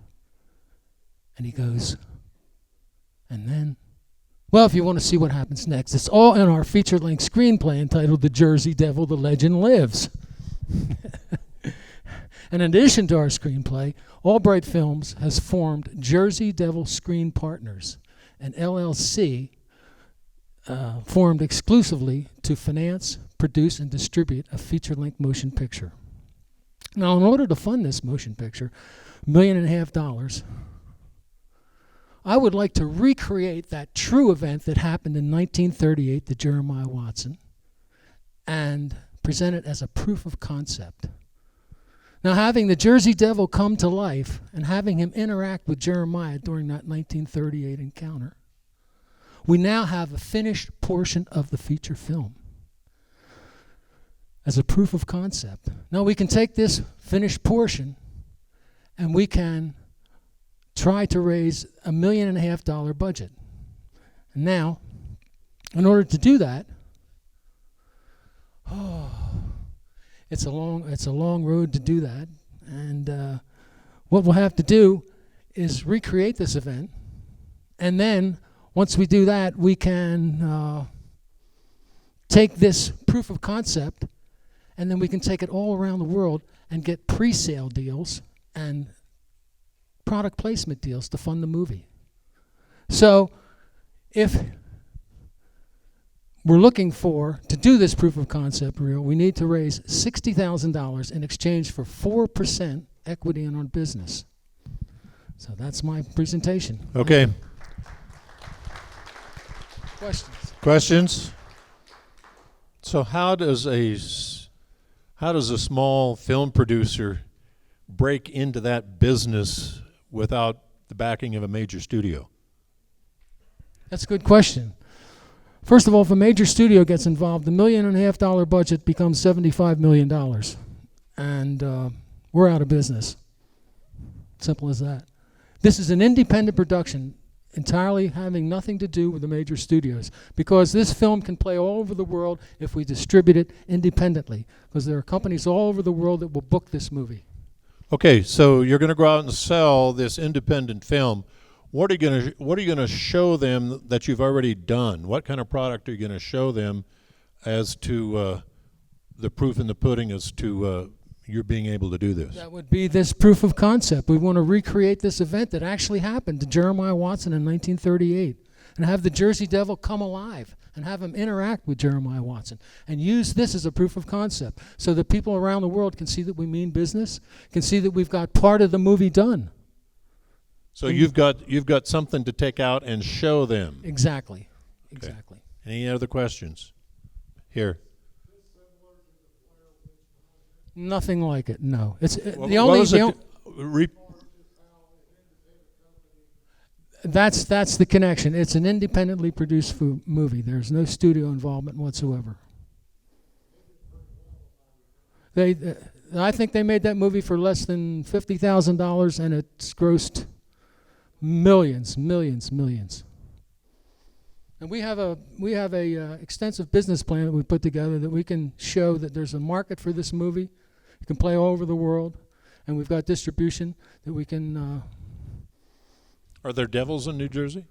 And he goes, and then, well, if you want to see what happens next, it's all in our feature-length screenplay entitled The Jersey Devil, The Legend Lives. And in addition to our screenplay, Albright Films has formed Jersey Devil Screen Partners, an LLC formed exclusively to finance, produce, and distribute a feature-length motion picture. Now, in order to fund this motion picture, $1.5 million, I would like to recreate that true event that happened in 1938 to Jeremiah Watson and present it as a proof of concept. Now, having the Jersey Devil come to life and having him interact with Jeremiah during that 1938 encounter, we now have a finished portion of the feature film as a proof of concept. Now, we can take this finished portion and we can try to raise $1.5 million budget. And now, in order to do that, it's a long road to do that. And what we'll have to do is recreate this event. And then, once we do that, we can take this proof of concept, and then we can take it all around the world and get pre-sale deals and product placement deals to fund the movie. So if we're looking to do this proof of concept reel, we need to raise $60,000 in exchange for 4% equity in our business. So that's my presentation. Okay. Questions? So how does a small film producer break into that business without the backing of a major studio? That's a good question. First of all, if a major studio gets involved, the $1.5 million budget becomes $75 million. And we're out of business. Simple as that. This is an independent production, entirely having nothing to do with the major studios, because this film can play all over the world if we distribute it independently, because there are companies all over the world that will book this movie. Okay, so you're going to go out and sell this independent film. What are you going to show them that you've already done? What kind of product are you going to show them as to the proof in the pudding as to you're being able to do this? That would be this proof of concept. We want to recreate this event that actually happened to Jeremiah Watson in 1938 and have the Jersey Devil come alive and have him interact with Jeremiah Watson and use this as a proof of concept so that people around the world can see that we mean business, can see that we've got part of the movie done. So you've got something to take out and show them. Exactly. Okay. Exactly. Any other questions? Here. Nothing like it. No. It's that's the connection. It's an independently produced movie. There's no studio involvement whatsoever. I think they made that movie for less than $50,000, and it's grossed millions. And we have a extensive business plan that we put together that we can show that there's a market for this movie. It can play all over the world, and we've got distribution that we can. Are there devils in New Jersey?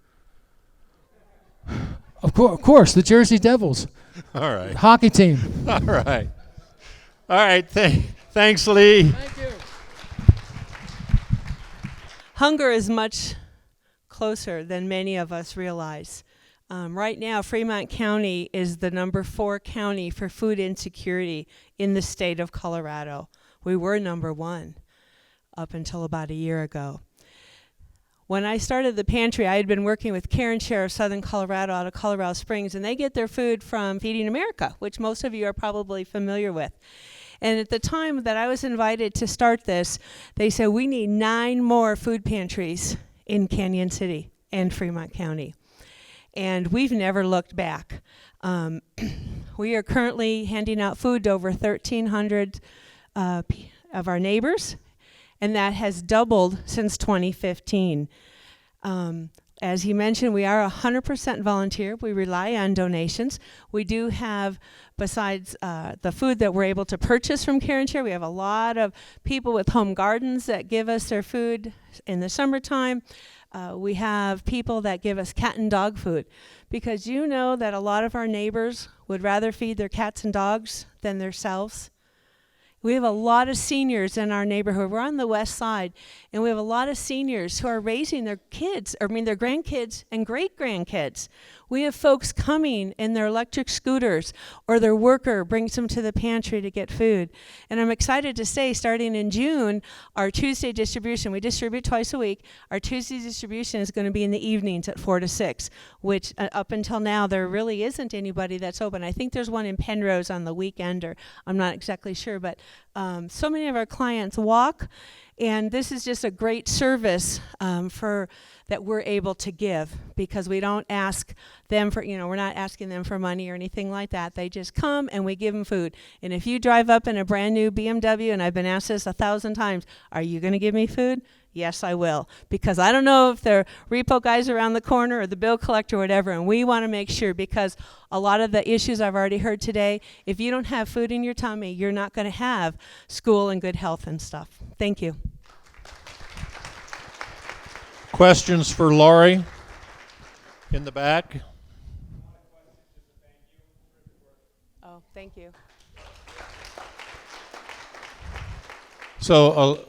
Of course, the Jersey Devils. All right. Hockey team. All right. All right. Thanks, Lee. Thank you. Hunger is much closer than many of us realize. Right now, Fremont County is the number 4 county for food insecurity in the state of Colorado. We were number 1 up until about a year ago. When I started the pantry, I had been working with Care and Share of Southern Colorado out of Colorado Springs, and they get their food from Feeding America, which most of you are probably familiar with. And at the time that I was invited to start this, they said we need 9 more food pantries in Canyon City and Fremont County. And we've never looked back. We are currently handing out food to over 1,300 of our neighbors, and that has doubled since 2015. As he mentioned, we are 100% volunteer. We rely on donations. We do have, besides the food that we're able to purchase from Care and Share, we have a lot of people with home gardens that give us their food in the summertime. We have people that give us cat and dog food, because you know that a lot of our neighbors would rather feed their cats and dogs than themselves. We have a lot of seniors in our neighborhood. We're on the west side, and we have a lot of seniors who are raising their kids, their grandkids and great-grandkids. We have folks coming in their electric scooters, or their worker brings them to the pantry to get food. And I'm excited to say, starting in June, our Tuesday distribution, we distribute twice a week. Our Tuesday distribution is going to be in the evenings at 4 to 6, which up until now, there really isn't anybody that's open. I think there's one in Penrose on the weekend, or I'm not exactly sure, but so many of our clients walk, and this is just a great service that we're able to give, because we don't ask them for, we're not asking them for money or anything like that. They just come and we give them food. And if you drive up in a brand new BMW, and I've been asked this 1,000 times, are you going to give me food? Yes, I will, because I don't know if the repo guy's around the corner or the bill collector or whatever, and we want to make sure, because a lot of the issues I've already heard today, if you don't have food in your tummy, you're not going to have school and good health and stuff. Thank you. Questions for Laurie in the back? Oh, thank you. So,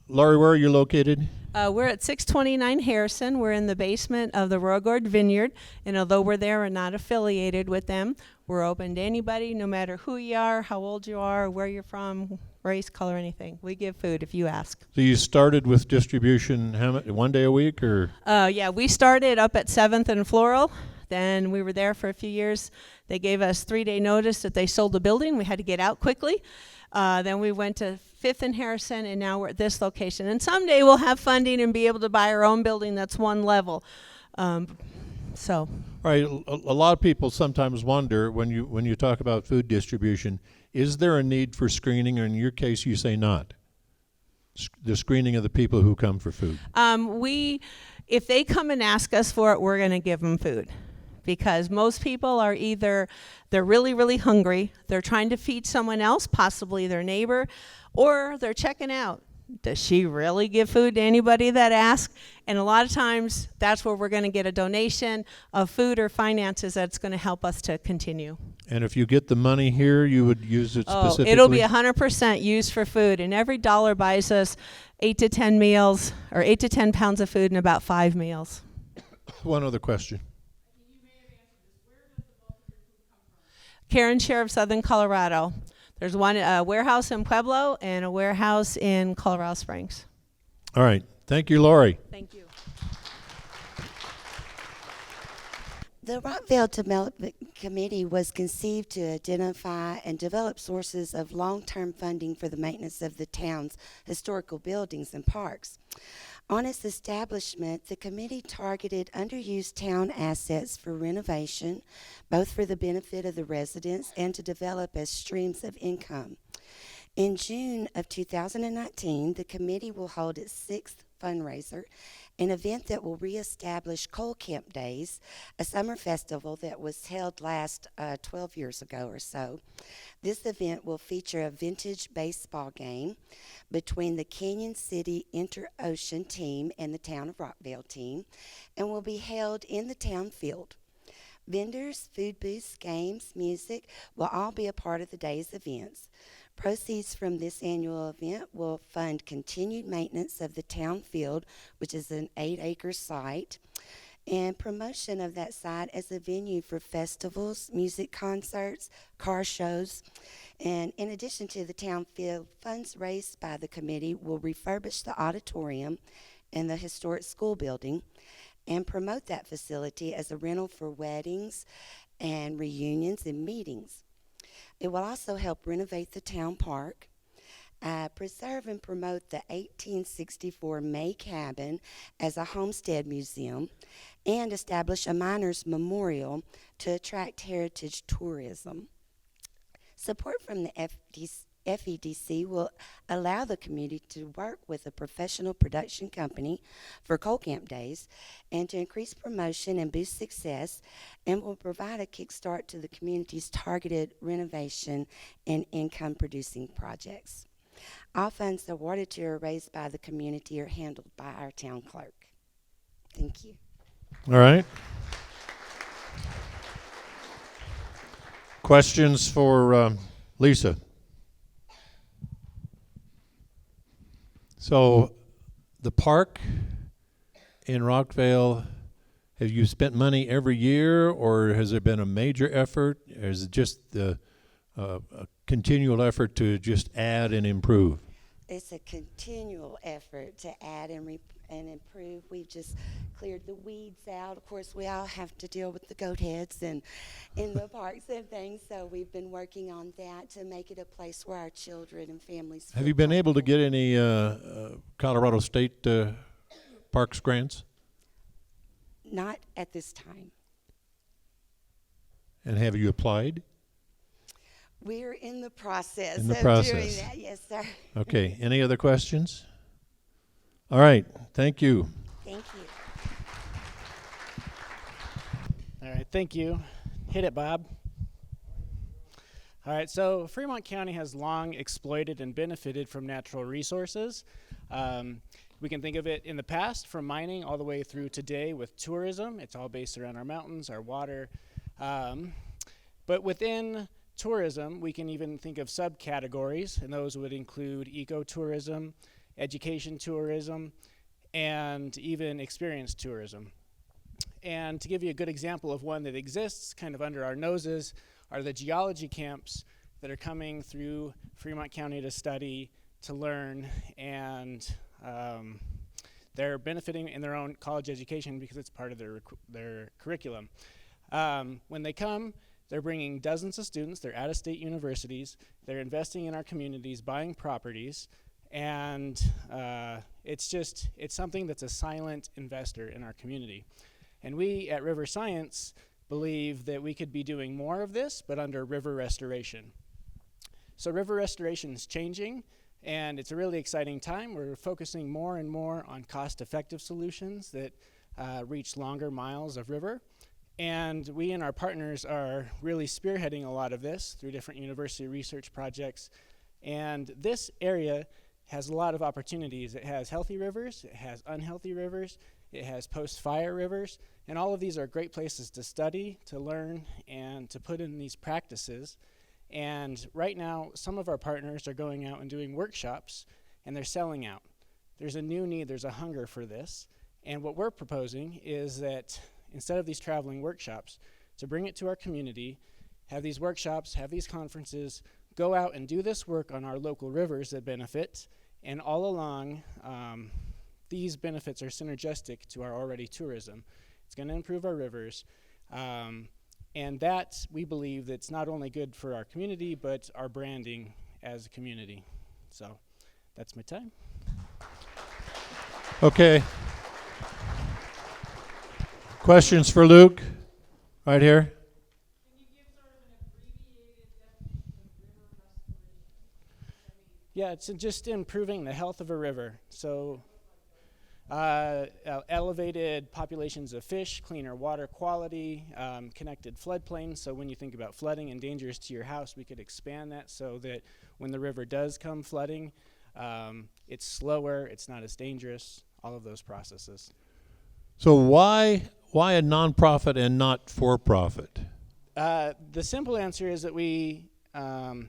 Laurie, where are you located? We're at 629 Harrison. We're in the basement of the Royal Gourd Vineyard, and although we're there and not affiliated with them, we're open to anybody, no matter who you are, how old you are, where you're from, race, color, anything. We give food if you ask. So you started with distribution one day a week, or? Yeah, we started up at 7th and Floral. Then we were there for a few years. They gave us 3-day notice that they sold the building. We had to get out quickly. Then we went to 5th and Harrison, and now we're at this location. And someday we'll have funding and be able to buy our own building that's one level. So. Right. A lot of people sometimes wonder when you talk about food distribution, is there a need for screening? Or in your case, you say not. The screening of the people who come for food. If they come and ask us for it, we're going to give them food. Because most people are either, they're really, really hungry, they're trying to feed someone else, possibly their neighbor, or they're checking out. Does she really give food to anybody that asks? And a lot of times, that's where we're going to get a donation of food or finances that's going to help us to continue. And if you get the money here, you would use it specifically? It'll be 100% used for food, and every dollar buys us 8 to 10 meals, or 8 to 10 pounds of food and about 5 meals. One other question. Care and Share of Southern Colorado. There's one warehouse in Pueblo and a warehouse in Colorado Springs. All right. Thank you, Laurie. Thank you. The Rockville Development Committee was conceived to identify and develop sources of long-term funding for the maintenance of the town's historical buildings and parks. On its establishment, the committee targeted underused town assets for renovation, both for the benefit of the residents and to develop as streams of income. In June of 2019, the committee will hold its 6th fundraiser, an event that will reestablish Coal Camp Days, a summer festival that was held last 12 years ago or so. This event will feature a vintage baseball game between the Canyon City Inter-Ocean team and the Town of Rockville team, and will be held in the town field. Vendors, food booths, games, music will all be a part of the day's events. Proceeds from this annual event will fund continued maintenance of the town field, which is an 8-acre site, and promotion of that site as a venue for festivals, music concerts, car shows. And in addition to the town field, funds raised by the committee will refurbish the auditorium and the historic school building and promote that facility as a rental for weddings and reunions and meetings. It will also help renovate the town park, preserve and promote the 1864 May Cabin as a homestead museum, and establish a miners' memorial to attract heritage tourism. Support from the FEDC will allow the community to work with a professional production company for Coal Camp Days and to increase promotion and boost success, and will provide a kickstart to the community's targeted renovation and income-producing projects. All funds awarded to or raised by the community are handled by our town clerk. Thank you. All right. Questions for Lisa? So, the park in Rockvale, have you spent money every year, or has there been a major effort? Or is it just a continual effort to just add and improve? It's a continual effort to add and improve. We've just cleared the weeds out. Of course, we all have to deal with the goat heads and in the parks and things, so we've been working on that to make it a place where our children and families feel Have you been able to get any Colorado State parks grants? Not at this time. And have you applied? We're in the process In the of process. doing that, yes, sir. Okay, any other questions? All right, thank you. Thank you. All right, thank you. Hit it, Bob. All right, so Fremont County has long exploited and benefited from natural resources. We can think of it in the past from mining all the way through today with tourism. It's all based around our mountains, our water. But within tourism, we can even think of subcategories, and those would include ecotourism, education tourism, and even experience tourism. And to give you a good example of one that exists kind of under our noses are the geology camps that are coming through Fremont County to study, to learn, and they're benefiting in their own college education because it's part of their curriculum. When they come, they're bringing dozens of students. They're out-of-state universities. They're investing in our communities, buying properties, and it's something that's a silent investor in our community. And we at River Science believe that we could be doing more of this, but under river restoration. So river restoration is changing, and it's a really exciting time. We're focusing more and more on cost-effective solutions that reach longer miles of river. And we and our partners are really spearheading a lot of this through different university research projects. And this area has a lot of opportunities. It has healthy rivers, it has unhealthy rivers, it has post-fire rivers, and all of these are great places to study, to learn, and to put in these practices. And right now, some of our partners are going out and doing workshops, and they're selling out. There's a new need, there's a hunger for this. And what we're proposing is that instead of these traveling workshops, to bring it to our community, have these workshops, have these conferences, go out and do this work on our local rivers that benefit, and all along, these benefits are synergistic to our already tourism. It's going to improve our rivers, and that, we believe, that's not only good for our community, but our branding as a community. So, that's my time. Okay. Questions for Luke? Right here. Can you give sort of an abbreviated definition of river restoration? Yeah, it's just improving the health of a river. So elevated populations of fish, cleaner water quality, connected floodplains. So when you think about flooding and dangers to your house, we could expand that so that when the river does come flooding, it's slower, it's not as dangerous, all of those processes. So why a nonprofit and not for-profit? The simple answer is that we don't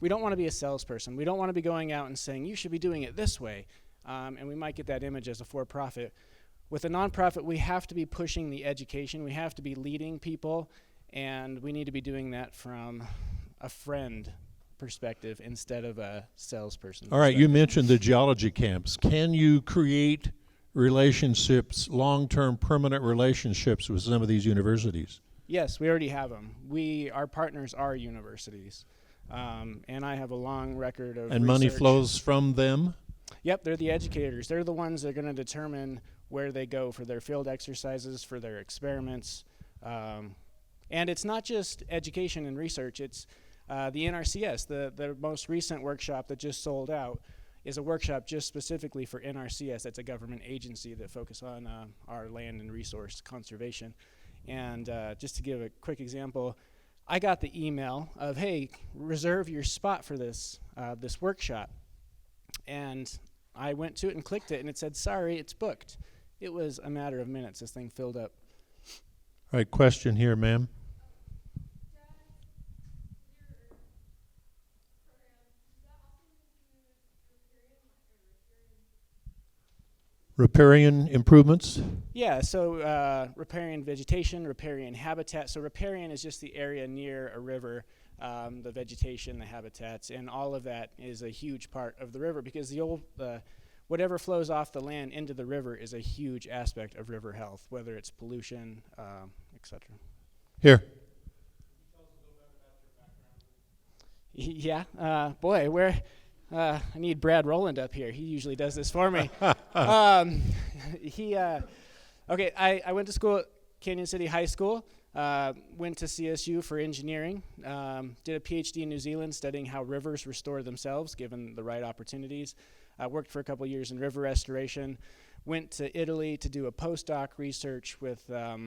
want to be a salesperson. We don't want to be going out and saying, you should be doing it this way. And we might get that image as a for-profit. With a nonprofit, we have to be pushing the education. We have to be leading people, and we need to be doing that from a friend perspective instead of a salesperson. All right, you mentioned the geology camps. Can you create relationships, long-term permanent relationships with some of these universities? Yes, we already have them. Our partners are universities, and I have a long record of And money research. flows from them? Yep, they're the educators. They're the ones that are going to determine where they go for their field exercises, for their experiments. And it's not just education and research. It's the NRCS, the most recent workshop that just sold out, is a workshop just specifically for NRCS. That's a government agency that focuses on our land and resource conservation. And just to give a quick example, I got the email of, hey, reserve your spot for this workshop. And I went to it and clicked it, and it said, sorry, it's booked. It was a matter of minutes. This thing filled up. All right, question here, ma'am. Riparian improvements? Yeah, so riparian vegetation, riparian habitat. So riparian is just the area near a river, the vegetation, the habitats, and all of that is a huge part of the river because whatever flows off the land into the river is a huge aspect of river health, whether it's pollution, etc. Here. Yeah, boy, I need Brad Rowland up here. He usually does this for me. I went to school at Canyon City High School, went to CSU for engineering, did a PhD in New Zealand studying how rivers restore themselves given the right opportunities. Worked for a couple years in river restoration, went to Italy to do a postdoc research with a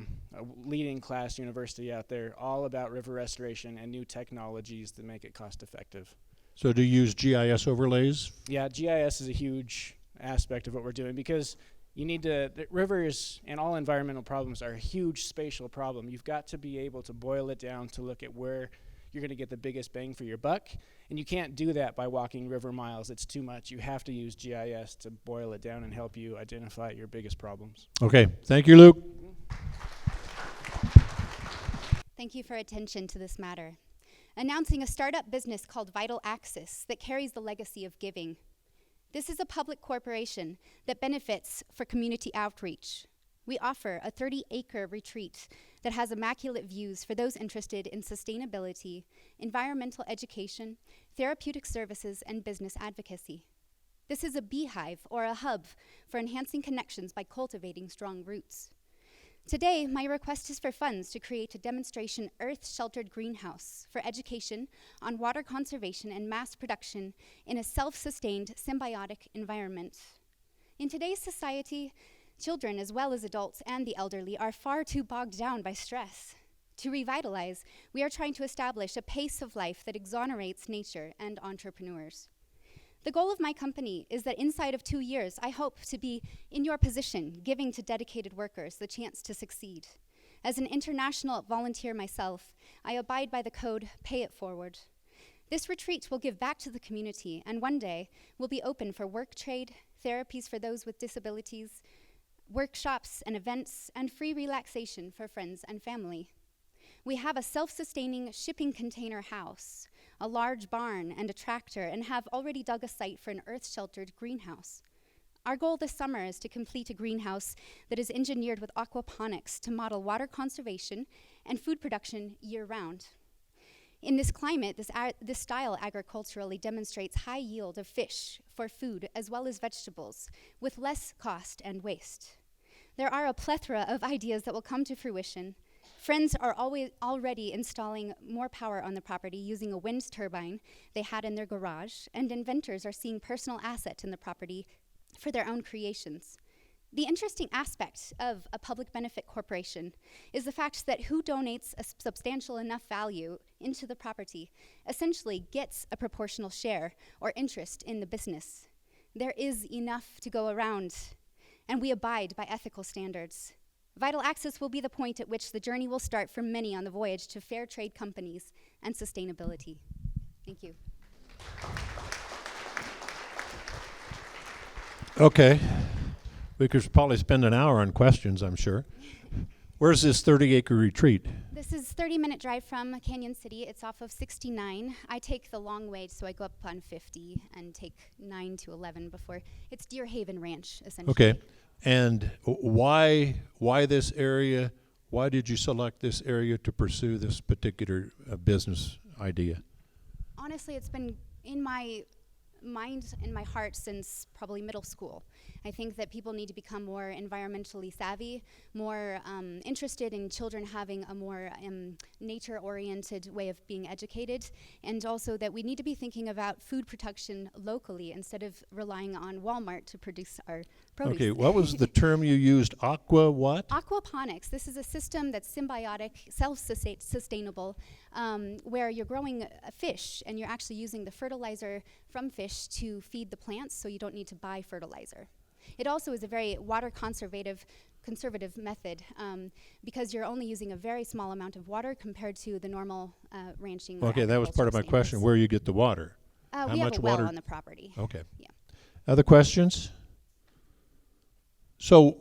leading class university out there, all about river restoration and new technologies that make it cost effective. So do you use GIS overlays? Yeah, GIS is a huge aspect of what we're doing because the rivers and all environmental problems are a huge spatial problem. You've got to be able to boil it down to look at where you're going to get the biggest bang for your buck, and you can't do that by walking river miles. It's too much. You have to use GIS to boil it down and help you identify your biggest problems. Okay, thank you, Luke. Thank you for attention to this matter. Announcing a startup business called Vital Axis that carries the legacy of giving. This is a public corporation that benefits for community outreach. We offer a 30-acre retreat that has immaculate views for those interested in sustainability, environmental education, therapeutic services, and business advocacy. This is a beehive or a hub for enhancing connections by cultivating strong roots. Today, my request is for funds to create a demonstration earth-sheltered greenhouse for education on water conservation and mass production in a self-sustained, symbiotic environment. In today's society, children as well as adults and the elderly are far too bogged down by stress. To revitalize, we are trying to establish a pace of life that exonerates nature and entrepreneurs. The goal of my company is that inside of 2 years, I hope to be in your position, giving to dedicated workers the chance to succeed. As an international volunteer myself, I abide by the code, pay it forward. This retreat will give back to the community, and one day will be open for work trade, therapies for those with disabilities, workshops and events, and free relaxation for friends and family. We have a self-sustaining shipping container house, a large barn and a tractor, and have already dug a site for an earth-sheltered greenhouse. Our goal this summer is to complete a greenhouse that is engineered with aquaponics to model water conservation and food production year-round. In this climate, this style agriculturally demonstrates high yield of fish for food as well as vegetables, with less cost and waste. There are a plethora of ideas that will come to fruition. Friends are already installing more power on the property using a wind turbine they had in their garage, and inventors are seeing personal asset in the property for their own creations. The interesting aspect of a public benefit corporation is the fact that who donates a substantial enough value into the property essentially gets a proportional share or interest in the business. There is enough to go around, and we abide by ethical standards. Vital Axis will be the point at which the journey will start for many on the voyage to fair trade companies and sustainability. Thank you. Okay. We could probably spend an hour on questions, I'm sure. Where's this 30-acre retreat? This is a 30-minute drive from Canyon City. It's off of 69. I take the long way, so I go up on 50 and take 9 to 11 before. It's Deer Haven Ranch, essentially. Okay. And why this area? Why did you select this area to pursue this particular business idea? Honestly, it's been in my mind and my heart since probably middle school. I think that people need to become more environmentally savvy, more interested in children having a more nature-oriented way of being educated, and also that we need to be thinking about food production locally instead of relying on Walmart to produce our produce. Okay, what was the term you used? Aqua what? Aquaponics. This is a system that's symbiotic, self-sustainable, where you're growing a fish and you're actually using the fertilizer from fish to feed the plants, so you don't need to buy fertilizer. It also is a very water conservative method because you're only using a very small amount of water compared to the normal ranching. Okay, that was part of my question, where you get the water. How we much have a well water? on the property. Okay. Yeah. Other questions? So,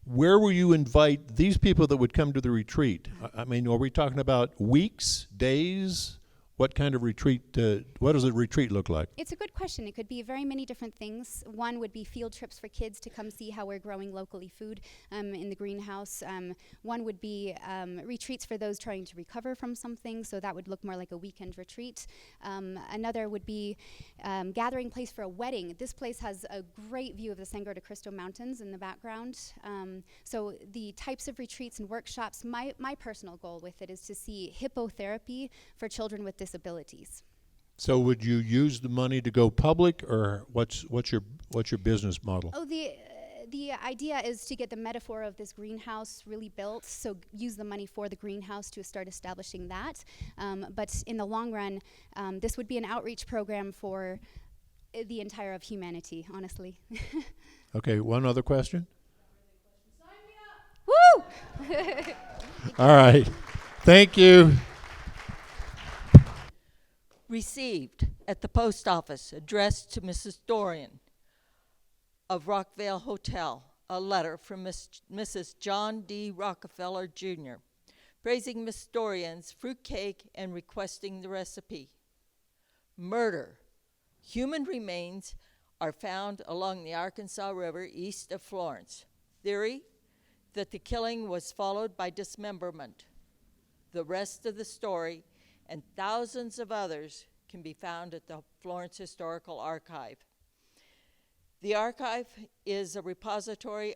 where will you invite these people that would come to the retreat? I mean, are we talking about weeks, days? What kind of retreat, what does a retreat look like? It's a good question. It could be very many different things. One would be field trips for kids to come see how we're growing locally food in the greenhouse. One would be retreats for those trying to recover from something, so that would look more like a weekend retreat. Another would be gathering place for a wedding. This place has a great view of the Sangre de Cristo Mountains in the background. So the types of retreats and workshops, my personal goal with it is to see hippotherapy for children with disabilities. So would you use the money to go public, or what's your business model? Oh, the idea is to get the metaphor of this greenhouse really built, so use the money for the greenhouse to start establishing that. But in the long run, this would be an outreach program for the entire of humanity, honestly. Okay, one other question? Woo! All right. Thank you. Received at the post office addressed to Mrs. Dorian of Rockvale Hotel, a letter from Mrs. John D. Rockefeller, Jr., praising Miss Dorian's fruitcake and requesting the recipe. Murder. Human remains are found along the Arkansas River east of Florence. Theory that the killing was followed by dismemberment. The rest of the story and thousands of others can be found at the Florence Historical Archive. The archive is a repository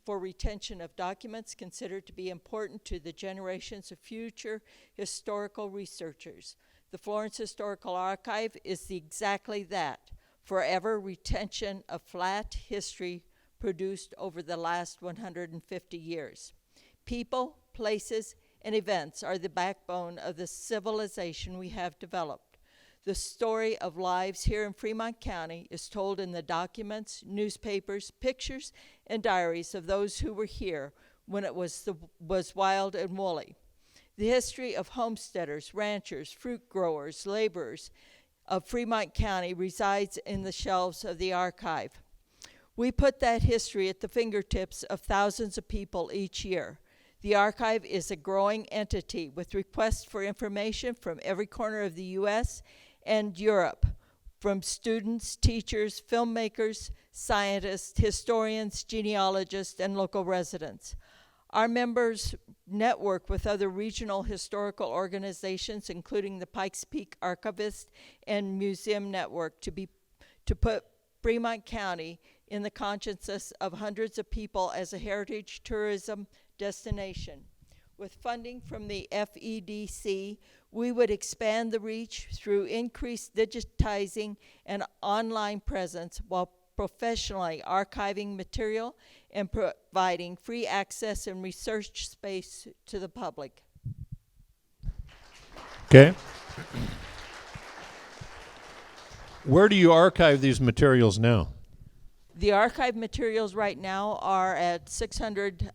for retention of documents considered to be important to the generations of future historical researchers. The Florence Historical Archive is exactly that, forever retention of flat history produced over the last 150 years. People, places, and events are the backbone of the civilization we have developed. The story of lives here in Fremont County is told in the documents, newspapers, pictures, and diaries of those who were here when it was wild and woolly. The history of homesteaders, ranchers, fruit growers, laborers of Fremont County resides in the shelves of the archive. We put that history at the fingertips of thousands of people each year. The archive is a growing entity with requests for information from every corner of the U.S. and Europe, from students, teachers, filmmakers, scientists, historians, genealogists, and local residents. Our members network with other regional historical organizations, including the Pikes Peak Archivist and Museum Network, to put Fremont County in the consciences of hundreds of people as a heritage tourism destination. With funding from the FEDC, we would expand the reach through increased digitizing and online presence while professionally archiving material and providing free access and research space to the public. Okay. Where do you archive these materials now? The archive materials right now are at 600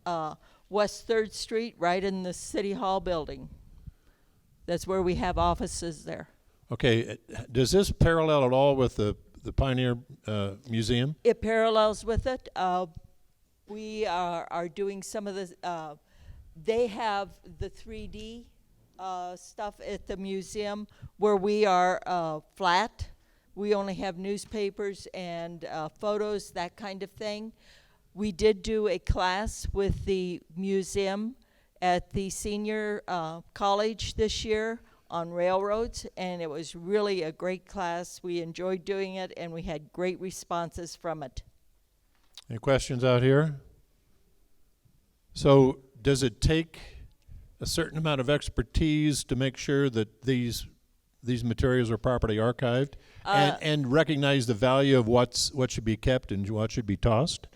West 3rd Street, right in the City Hall building. That's where we have offices there. Okay, does this parallel at all with the Pioneer Museum? It parallels with it. We are doing some of the, they have the 3D stuff at the museum where we are flat. We only have newspapers and photos, that kind of thing. We did do a class with the museum at the senior college this year on railroads, and it was really a great class. We enjoyed doing it, and we had great responses from it. Any questions out here? So does it take a certain amount of expertise to make sure that these materials are properly archived and recognize the value of what should be kept and what should be tossed?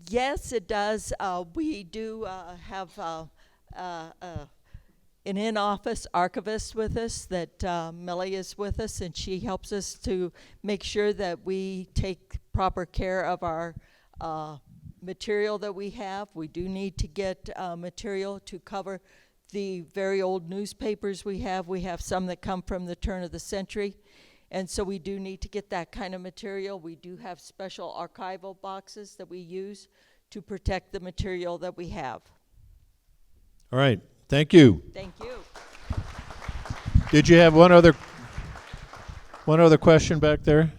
Yes, it does. We do have an in-office archivist with us that Millie is with us, and she helps us to make sure that we take proper care of our material that we have. We do need to get material to cover the very old newspapers we have. We have some that come from the turn of the century, and so we do need to get that kind of material. We do have special archival boxes that we use to protect the material that we have. All right, thank you. Thank you. Did you have one other question back there?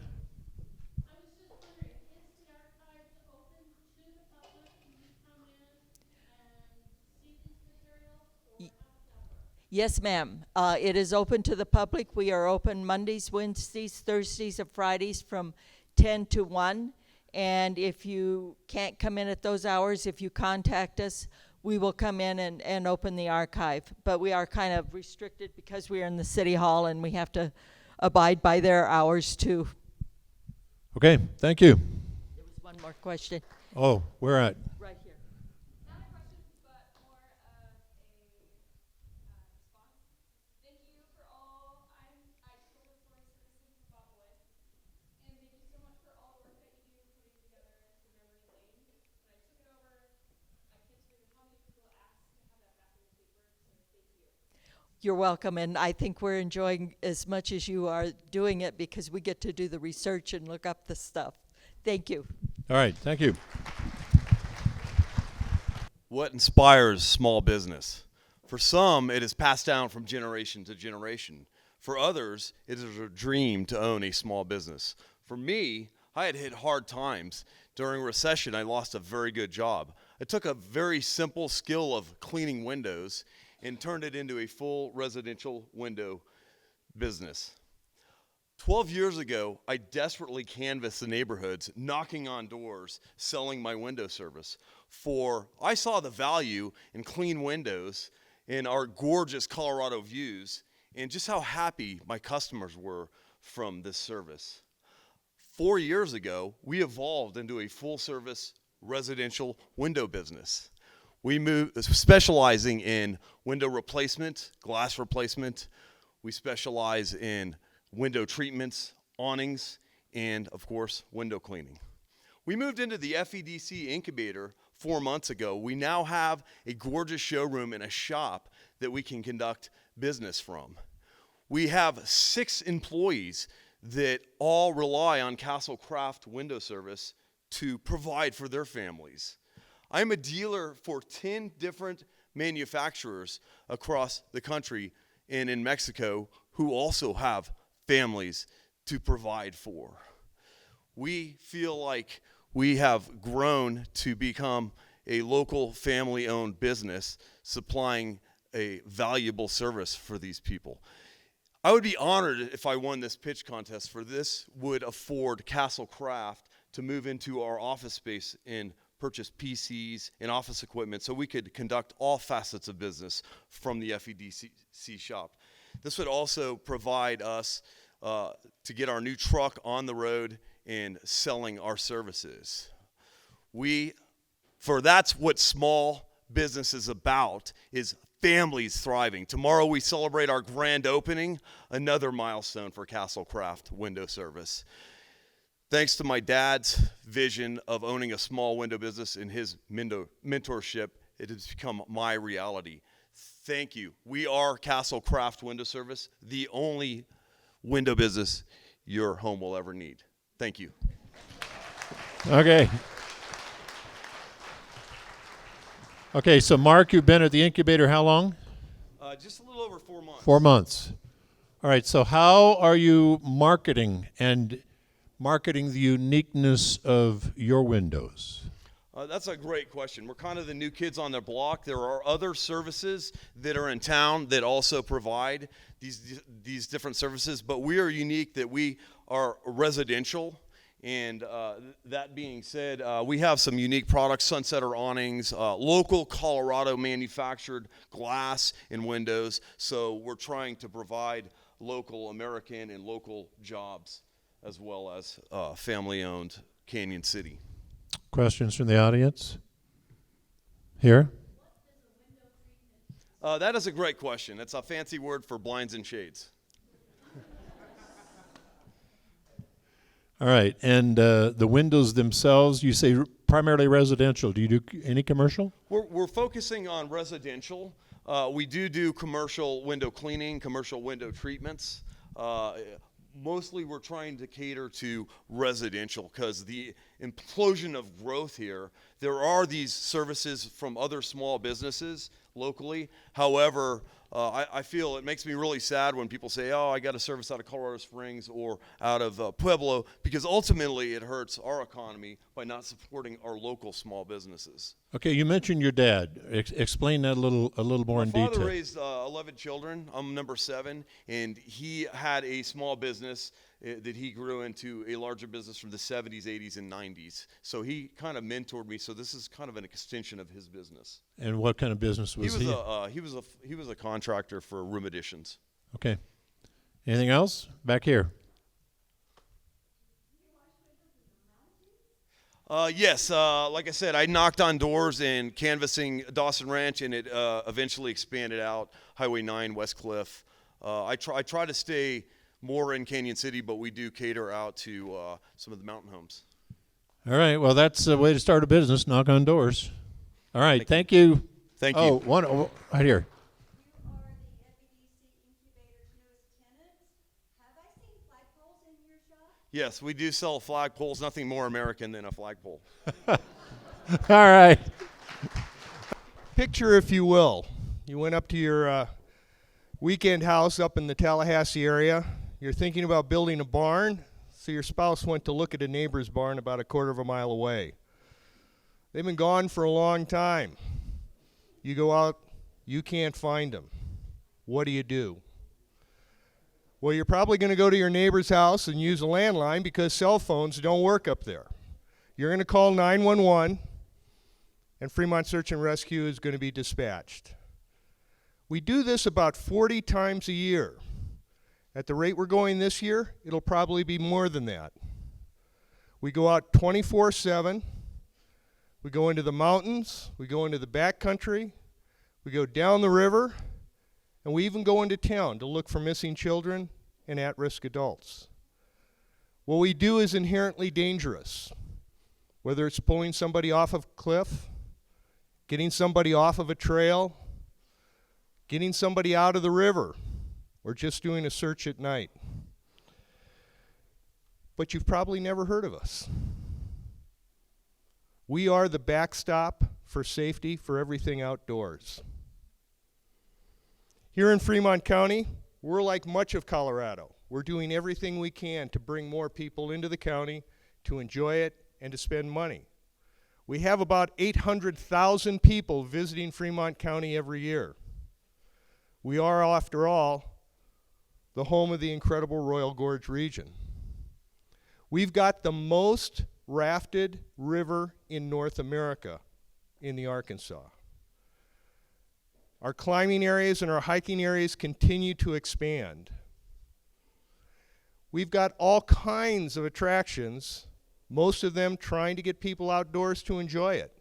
Yes, ma'am. It is open to the public. We are open Mondays, Wednesdays, Thursdays, and Fridays from 10 to 1. And if you can't come in at those hours, if you contact us, we will come in and open the archive. But we are kind of restricted because we are in the city hall and we have to abide by their hours too. Okay, thank you. There was one more question. Oh, where at? Right here. Not a question, but more of a response. Thank you for all. I spoke with Florence citizens about Wood, and thank you so much for all the work that you do putting together the memory lane. When I took it over, I can't tell you how many people asked to have that back in the paper, so thank you. You're welcome, and I think we're enjoying as much as you are doing it because we get to do the research and look up the stuff. Thank you. All right, thank you. What inspires small business? For some, it is passed down from generation to generation. For others, it is a dream to own a small business. For me, I had hit hard times. During recession, I lost a very good job. I took a very simple skill of cleaning windows and turned it into a full residential window business. 12 years ago, I desperately canvassed the neighborhoods, knocking on doors, selling my window service. For I saw the value in clean windows in our gorgeous Colorado views and just how happy my customers were from this service. 4 years ago, we evolved into a full-service residential window business. We moved, specializing in window replacement, glass replacement. We specialize in window treatments, awnings, and of course, window cleaning. We moved into the FEDC incubator 4 months ago. We now have a gorgeous showroom and a shop that we can conduct business from. We have 6 employees that all rely on Castle Craft Window Service to provide for their families. I'm a dealer for 10 different manufacturers across the country and in Mexico who also have families to provide for. We feel like we have grown to become a local family-owned business supplying a valuable service for these people. I would be honored if I won this pitch contest, for this would afford Castle Craft to move into our office space and purchase PCs and office equipment so we could conduct all facets of business from the FEDC shop. This would also provide us to get our new truck on the road and selling our services. That's what small business is about, is families thriving. Tomorrow we celebrate our grand opening, another milestone for Castle Craft Window Service. Thanks to my dad's vision of owning a small window business and his mentorship, it has become my reality. Thank you. We are Castle Craft Window Service, the only window business your home will ever need. Thank you. Okay. Okay, so Mark, you've been at the incubator how long? Just a little over 4 months. 4 months. All right, so how are you marketing the uniqueness of your windows? That's a great question. We're kind of the new kids on the block. There are other services that are in town that also provide these different services, but we are unique that we are residential. And that being said, we have some unique products, sunsetter awnings, local Colorado manufactured glass and windows. So we're trying to provide local American and local jobs as well as family-owned Canyon City. Questions from the audience? Here? That is a great question. It's a fancy word for blinds and shades. All right, and the windows themselves, you say primarily residential. Do you do any commercial? We're focusing on residential. We do commercial window cleaning, commercial window treatments. Mostly we're trying to cater to residential because the implosion of growth here, there are these services from other small businesses locally. However, I feel it makes me really sad when people say, oh, I got a service out of Colorado Springs or out of Pueblo, because ultimately it hurts our economy by not supporting our local small businesses. Okay, you mentioned your dad. Explain that a little more in My father detail. raised 11 children. I'm number 7, and he had a small business that he grew into a larger business from the 70s, 80s, and 90s. So he kind of mentored me. So this is kind of an extension of his business. And what kind of business was he? He was a contractor for room additions. Okay. Anything else? Back here. Yes, like I said, I knocked on doors and canvassing Dawson Ranch, and it eventually expanded out Highway 9, West Cliff. I try to stay more in Canyon City, but we do cater out to some of the mountain homes. All right, well, that's a way to start a business, knock on doors. All right, thank you. Thank you. Oh, right here. Yes, we do sell flagpoles. Nothing more American than a flagpole. All right. Picture, if you will, you went up to your weekend house up in the Tallahassee area. You're thinking about building a barn, so your spouse went to look at a neighbor's barn about a quarter of a mile away. They've been gone for a long time. You go out, you can't find them. What do? Well, you're probably going to go to your neighbor's house and use a landline because cell phones don't work up there. You're going to call 911, and Fremont Search and Rescue is going to be dispatched. We do this about 40 times a year. At the rate we're going this year, it'll probably be more than that. We go out 24/7. We go into the mountains. We go into the backcountry. We go down the river. And we even go into town to look for missing children and at-risk adults. What we do is inherently dangerous, whether it's pulling somebody off of a cliff, getting somebody off of a trail, getting somebody out of the river, or just doing a search at night. But you've probably never heard of us. We are the backstop for safety for everything outdoors. Here in Fremont County, we're like much of Colorado. We're doing everything we can to bring more people into the county to enjoy it and to spend money. We have about 800,000 people visiting Fremont County every year. We are, after all, the home of the incredible Royal Gorge region. We've got the most rafted river in North America in the Arkansas. Our climbing areas and our hiking areas continue to expand. We've got all kinds of attractions, most of them trying to get people outdoors to enjoy it.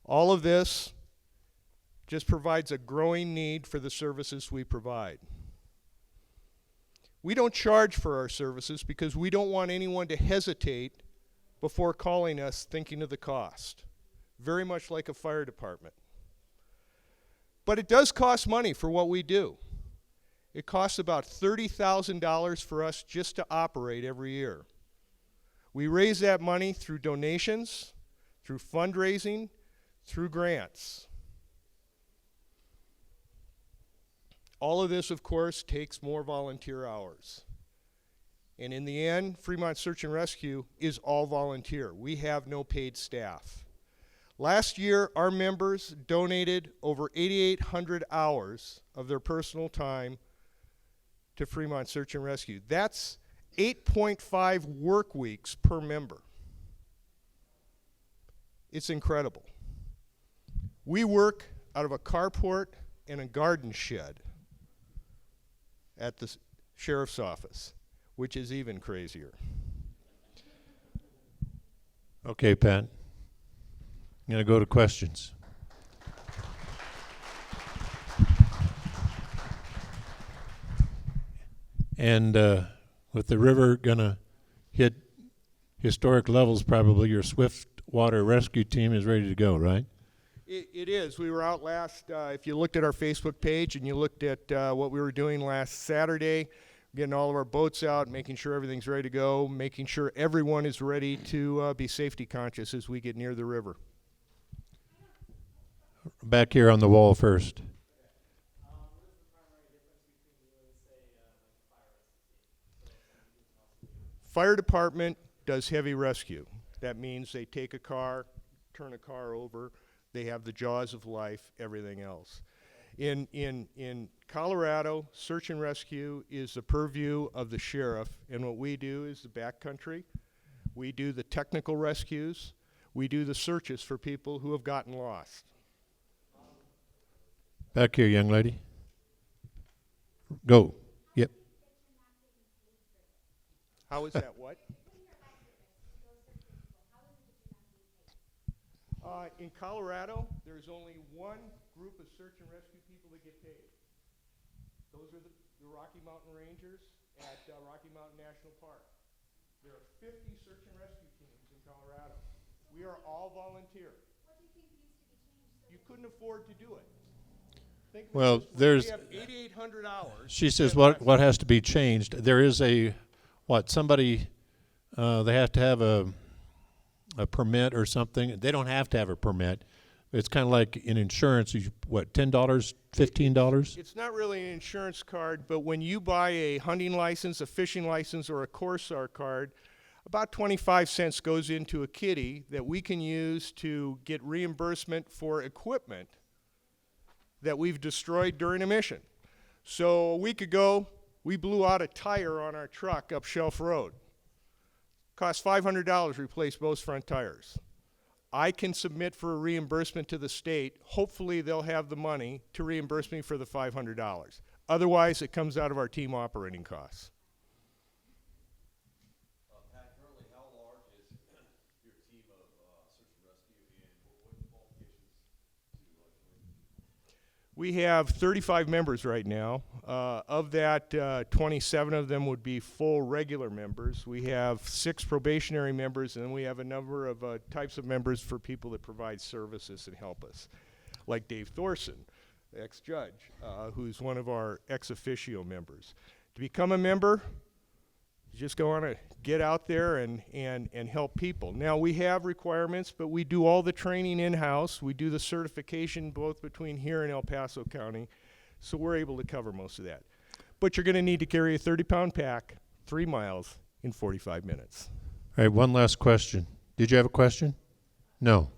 All of this just provides a growing need for the services we provide. We don't charge for our services because we don't want anyone to hesitate before calling us thinking of the cost, very much like a fire department. But it does cost money for what we do. It costs about $30,000 for us just to operate every year. We raise that money through donations, through fundraising, through grants. All of this, of course, takes more volunteer hours. And in the end, Fremont Search and Rescue is all volunteer. We have no paid staff. Last year, our members donated over 8,800 hours of their personal time to Fremont Search and Rescue. That's 8.5 work weeks per member. It's incredible. We work out of a carport and a garden shed at the sheriff's office, which is even crazier. Okay, Pat. I'm going to go to questions. And with the river going to hit historic levels, probably your swift water rescue team is ready to go, right? It is. We were out last, if you looked at our Facebook page and you looked at what we were doing last Saturday, getting all of our boats out, making sure everything's ready to go, making sure everyone is ready to be safety conscious as we get near the river. Back here on the wall first. Fire department does heavy rescue. That means they take a car, turn a car over, they have the jaws of life, everything else. In Colorado, search and rescue is the purview of the sheriff, and what we do is the backcountry. We do the technical rescues. We do the searches for people who have gotten lost. Back here, young lady. Go. Yep. How is that what? In Colorado, there's only one group of search and rescue people that get paid. Those are the Rocky Mountain Rangers at Rocky Mountain National Park. There are 50 search and rescue teams in Colorado. We are all volunteer. You couldn't afford to do it. Think of Well, it this way. there's. We have 8,800 hours. She says what has to be changed. There is a somebody they have to have a permit or something. They don't have to have a permit. It's kind of like in insurance. $10, $15? It's not really an insurance card, but when you buy a hunting license, a fishing license, or a Corsair card, about 25 cents goes into a kitty that we can use to get reimbursement for equipment that we've destroyed during a mission. So a week ago, we blew out a tire on our truck up Shelf Road. Cost $500 to replace both front tires. I can submit for a reimbursement to the state. Hopefully they'll have the money to reimburse me for the $500. Otherwise, it comes out of our team operating costs. Pat, currently, how large is your team of search and rescue, and what qualifications do We have 35 members right now. Of that, 27 of them would be full regular members. We have 6 probationary members, and then we have a number of types of members for people that provide services and help us, like Dave Thorson, the ex-judge, who's one of our ex officio members. To become a member, you just go on to get out there and help people. Now, we have requirements, but we do all the training in-house. We do the certification both between here and El Paso County, so we're able to cover most of that. But you're going to need to carry a 30-pound pack, 3 miles in 45 minutes. All right, one last question. Did you have a question? No.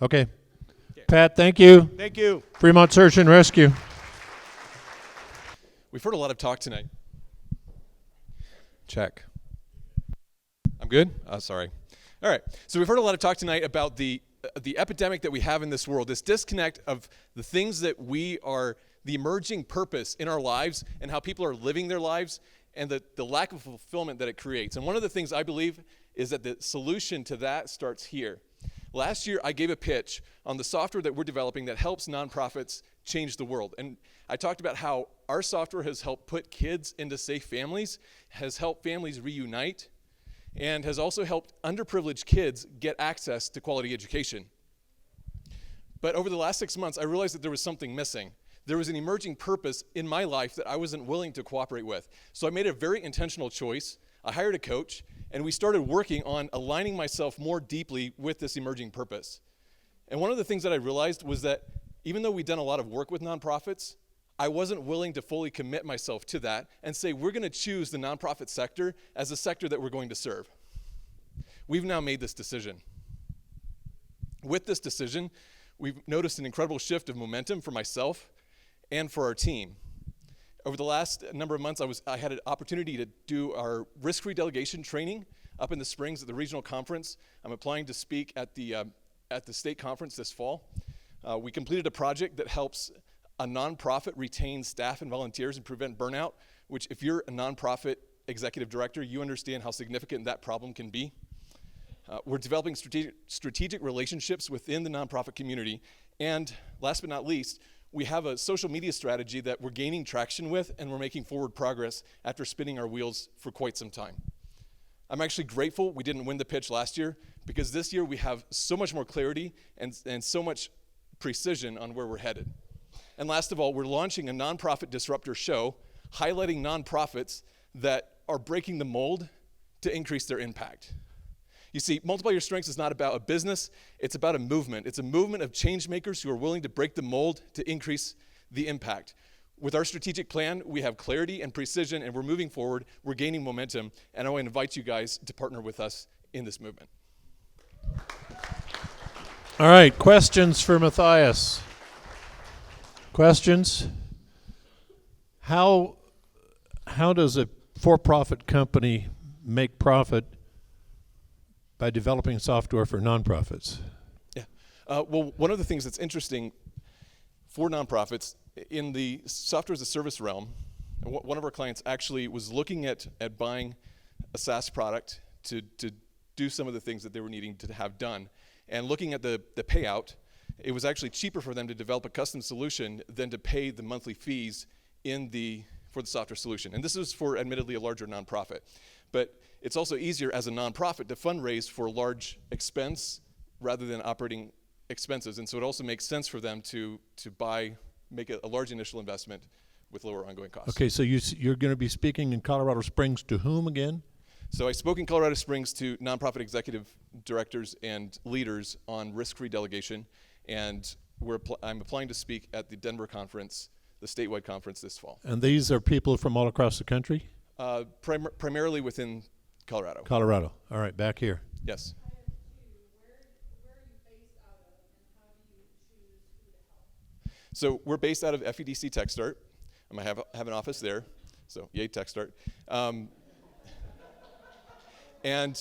Okay. Pat, thank you. Thank you. Fremont Search and Rescue. We've heard a lot of talk tonight. Check. I'm good? Sorry. All right. So we've heard a lot of talk tonight about the epidemic that we have in this world, this disconnect of the things that we are, the emerging purpose in our lives and how people are living their lives and the lack of fulfillment that it creates. And one of the things I believe is that the solution to that starts here. Last year, I gave a pitch on the software that we're developing that helps nonprofits change the world. And I talked about how our software has helped put kids into safe families, has helped families reunite, and has also helped underprivileged kids get access to quality education. But over the last 6 months, I realized that there was something missing. There was an emerging purpose in my life that I wasn't willing to cooperate with. So I made a very intentional choice. I hired a coach, and we started working on aligning myself more deeply with this emerging purpose. And one of the things that I realized was that even though we'd done a lot of work with nonprofits, I wasn't willing to fully commit myself to that and say we're going to choose the nonprofit sector as a sector that we're going to serve. We've now made this decision. With this decision, we've noticed an incredible shift of momentum for myself and for our team. Over the last number of months, I had an opportunity to do our risk-free delegation training up in the Springs at the regional conference. I'm applying to speak at the state conference this fall. We completed a project that helps a nonprofit retain staff and volunteers and prevent burnout, which if you're a nonprofit executive director, you understand how significant that problem can be. We're developing strategic relationships within the nonprofit community. And last but not least, we have a social media strategy that we're gaining traction with, and we're making forward progress after spinning our wheels for quite some time. I'm actually grateful we didn't win the pitch last year, because this year we have so much more clarity and so much precision on where we're headed. And last of all, we're launching a nonprofit disruptor show highlighting nonprofits that are breaking the mold to increase their impact. You see, Multiply Your Strengths is not about a business, it's about a movement. It's a movement of change makers who are willing to break the mold to increase the impact. With our strategic plan, we have clarity and precision, and we're moving forward, we're gaining momentum, and I want to invite you guys to partner with us in this movement. All right, questions for Matthias? Questions? How does a for-profit company make profit by developing software for nonprofits? Yeah. Well, one of the things that's interesting for nonprofits in the software as a service realm, one of our clients actually was looking at buying a SaaS product to do some of the things that they were needing to have done. And looking at the payout, it was actually cheaper for them to develop a custom solution than to pay the monthly fees for the software solution. And this is for admittedly a larger nonprofit. But it's also easier as a nonprofit to fundraise for a large expense rather than operating expenses. And so it also makes sense for them to make a large initial investment with lower ongoing costs. Okay, so you're going to be speaking in Colorado Springs to whom again? So I spoke in Colorado Springs to nonprofit executive directors and leaders on risk-free delegation, and I'm applying to speak at the Denver conference, the statewide conference this fall. And these are people from all across the country? Primarily within Colorado. Colorado. All right, back here. Yes. So we're based out of FEDC TechStart. I have an office there, so yay TechStart. And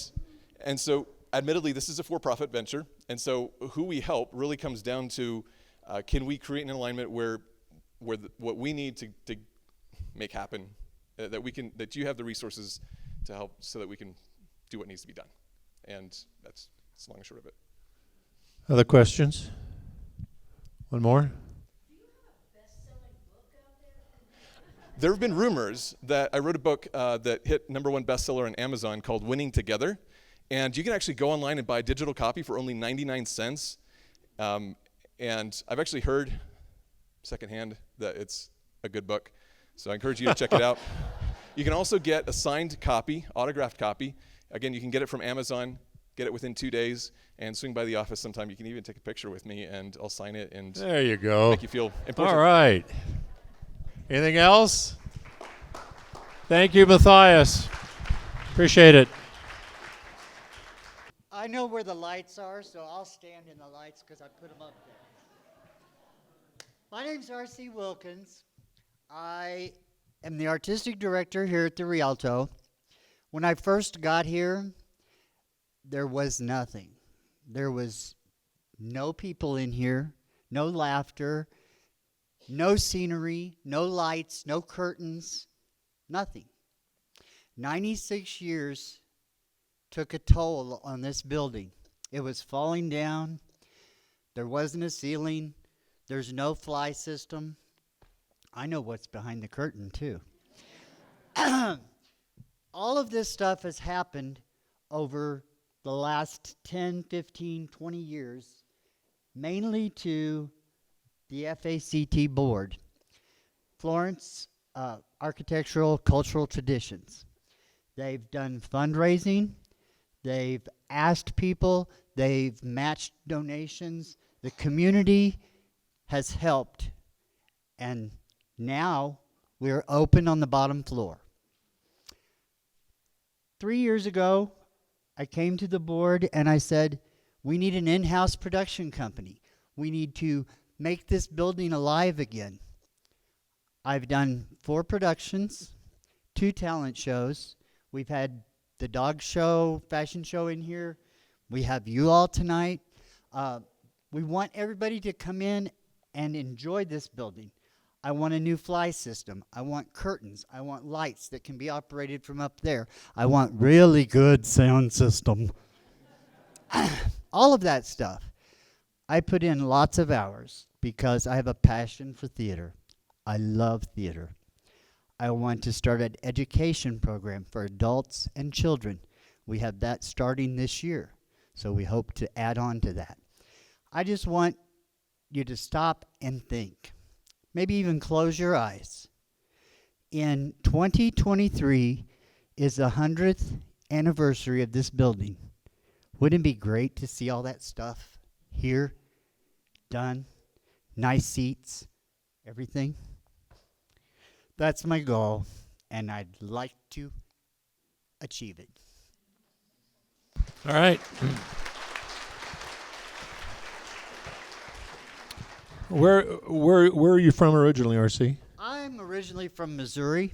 so admittedly, this is a for-profit venture, and so who we help really comes down to can we create an alignment where what we need to make happen, that you have the resources to help so that we can do what needs to be done. And that's long and short of it. Other questions? One more? There have been rumors that I wrote a book that hit #1 bestseller on Amazon called Winning Together. And you can actually go online and buy a digital copy for only 99 cents. And I've actually heard secondhand that it's a good book. So I encourage you to check it out. You can also get a signed copy, autographed copy. Again, you can get it from Amazon, get it within 2 days, and swing by the office sometime. You can even take a picture with me, and I'll sign it and there you go. Make you feel important. All right. Anything else? Thank you, Matthias. Appreciate it. I know where the lights are, so I'll stand in the lights because I put them up there. My name's R.C. Wilkins. I am the artistic director here at the Rialto. When I first got here, there was nothing. There was no people in here, no laughter, no scenery, no lights, no curtains, nothing. 96 years took a toll on this building. It was falling down. There wasn't a ceiling. There's no fly system. I know what's behind the curtain, too. All of this stuff has happened over the last 10, 15, 20 years, mainly to the FACT board, Florence Architectural Cultural Traditions. They've done fundraising, they've asked people, they've matched donations. The community has helped, and Now we're open on the bottom floor. 3 years ago, I came to the board and I said, we need an in-house production company. We need to make this building alive again. I've done 4 productions, 2 talent shows. We've had the dog show, fashion show in here. We have you all tonight. We want everybody to come in and enjoy this building. I want a new fly system. I want curtains. I want lights that can be operated from up there. I want really good sound system. All of that stuff. I put in lots of hours because I have a passion for theater. I love theater. I want to start an education program for adults and children. We have that starting this year, so we hope to add on to that. I just want you to stop and think. Maybe even close your eyes. In 2023 is the 100th anniversary of this building. Wouldn't it be great to see all that stuff here, done, nice seats, everything? That's my goal, and I'd like to achieve it. All right. Where are you from originally, RC? I'm originally from Missouri.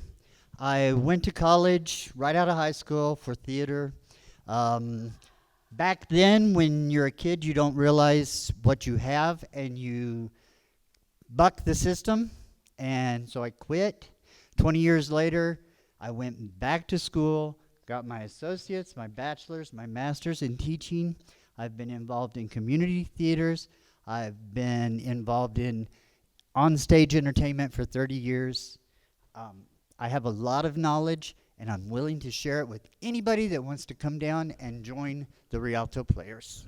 I went to college right out of high school for theater. Back then, when you're a kid, you don't realize what you have, and you buck the system, and so I quit. 20 years later, I went back to school, got my associates, my bachelor's, my master's in teaching. I've been involved in community theaters. I've been involved in on-stage entertainment for 30 years. I have a lot of knowledge, and I'm willing to share it with anybody that wants to come down and join the Rialto Players.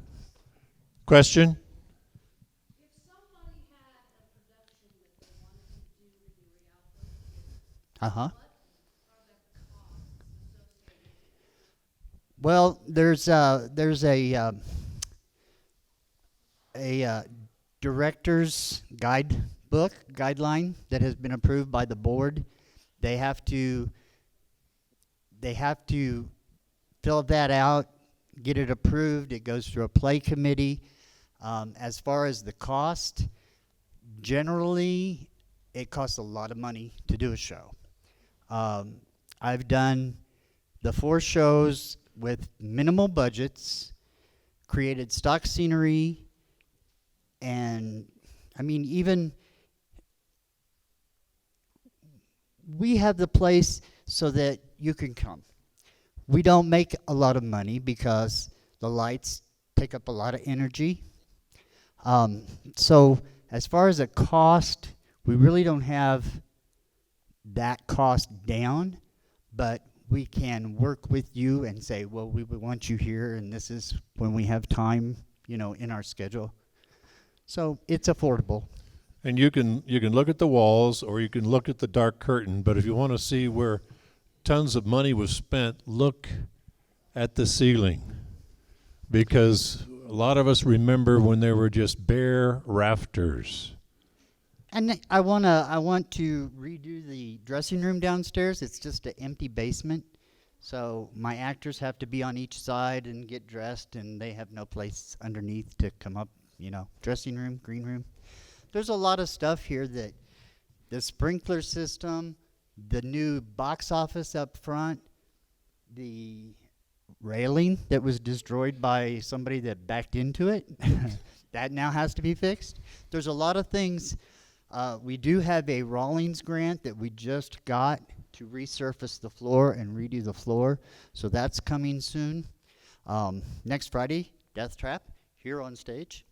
Question? Uh-huh. Well, there's a director's guideline that has been approved by the board. They have to fill that out, get it approved. It goes through a play committee. As far as the cost, generally, it costs a lot of money to do a show. I've done the 4 shows with minimal budgets, created stock scenery, and I mean, even we have the place so that you can come. We don't make a lot of money because the lights take up a lot of energy. So as far as a cost, we really don't have that cost down, but we can work with you and say, well, we want you here, and this is when we have time, you know, in our schedule. So it's affordable. And you can look at the walls, or you can look at the dark curtain, but if you want to see where tons of money was spent, look at the ceiling. Because a lot of us remember when there were just bare rafters. And I want to redo the dressing room downstairs. It's just an empty basement. So my actors have to be on each side and get dressed, and they have no place underneath to come up, you know, dressing room, green room. There's a lot of stuff here that the sprinkler system, the new box office up front, the railing that was destroyed by somebody that backed into it, that now has to be fixed. There's a lot of things. We do have a Rawlings grant that we just got to resurface the floor and redo the floor. So that's coming soon. Next Friday, Death Trap, here on stage.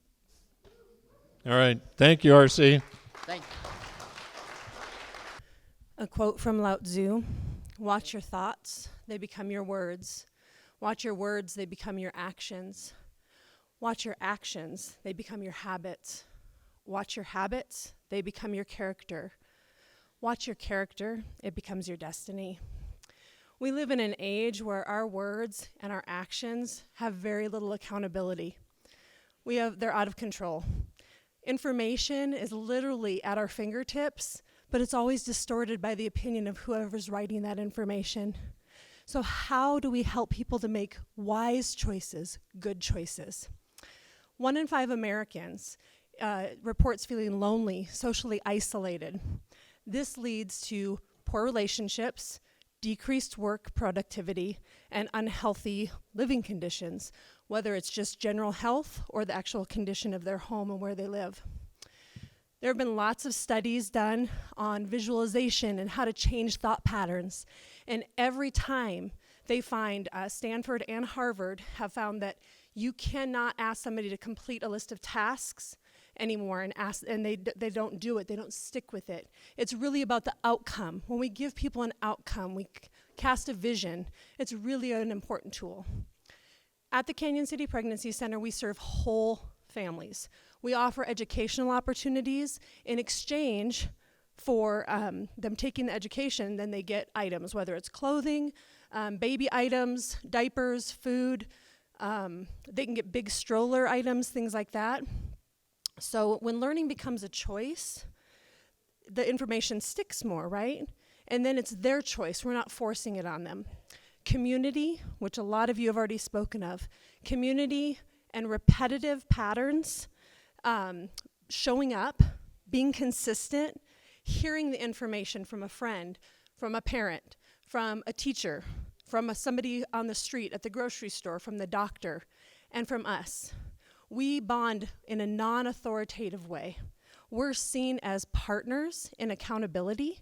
All right. Thank you, RC. Thank you. A quote from Lao Tzu: watch your thoughts, they become your words. Watch your words, they become your actions. Watch your actions, they become your habits. Watch your habits, they become your character. Watch your character, it becomes your destiny. We live in an age where our words and our actions have very little accountability. They're out of control. Information is literally at our fingertips, but it's always distorted by the opinion of whoever's writing that information. So how do we help people to make wise choices, good choices? 1 in 5 Americans reports feeling lonely, socially isolated. This leads to poor relationships, decreased work productivity, and unhealthy living conditions, whether it's just general health or the actual condition of their home and where they live. There have been lots of studies done on visualization and how to change thought patterns. And every time they find, Stanford and Harvard have found that you cannot ask somebody to complete a list of tasks anymore and they don't do it, they don't stick with it. It's really about the outcome. When we give people an outcome, we cast a vision, it's really an important tool. At the Canyon City Pregnancy Center, we serve whole families. We offer educational opportunities in exchange for them taking the education. Then they get items, whether it's clothing, baby items, diapers, food. They can get big stroller items, things like that. So when learning becomes a choice, the information sticks more, right? And then it's their choice. We're not forcing it on them. Community, which a lot of you have already spoken of. Community and repetitive patterns, showing up, being consistent, hearing the information from a friend, from a parent, from a teacher, from somebody on the street, at the grocery store, from the doctor, and from us. We bond in a non-authoritative way. We're seen as partners in accountability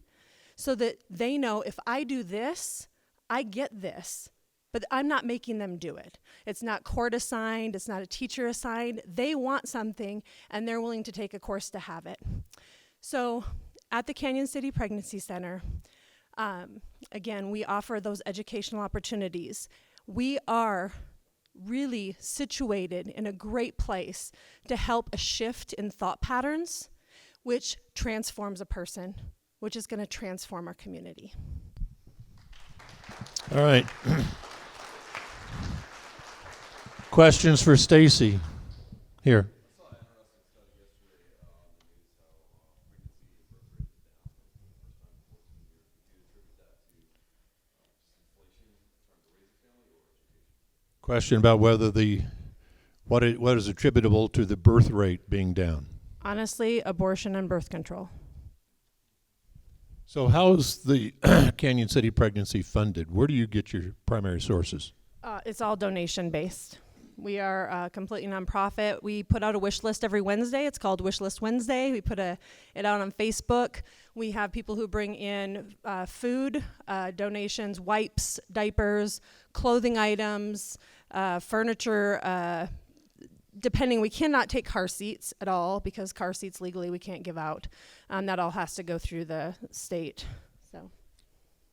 so that they know if I do this, I get this, but I'm not making them do it. It's not court assigned, it's not a teacher assigned. They want something and they're willing to take a course to have it. So at the Canyon City Pregnancy Center, again, we offer those educational opportunities. We are really situated in a great place to help a shift in thought patterns, which transforms a person, which is going to transform our community. All right. Questions for Stacy? Here. Question about whether what is attributable to the birth rate being down. Honestly, abortion and birth control. So how is the Canyon City Pregnancy funded? Where do you get your primary sources? It's all donation based. We are completely nonprofit. We put out a wish list every Wednesday. It's called Wish List Wednesday. We put it out on Facebook. We have people who bring in food, donations, wipes, diapers, clothing items, furniture, depending. We cannot take car seats at all because car seats legally we can't give out. That all has to go through the state. So,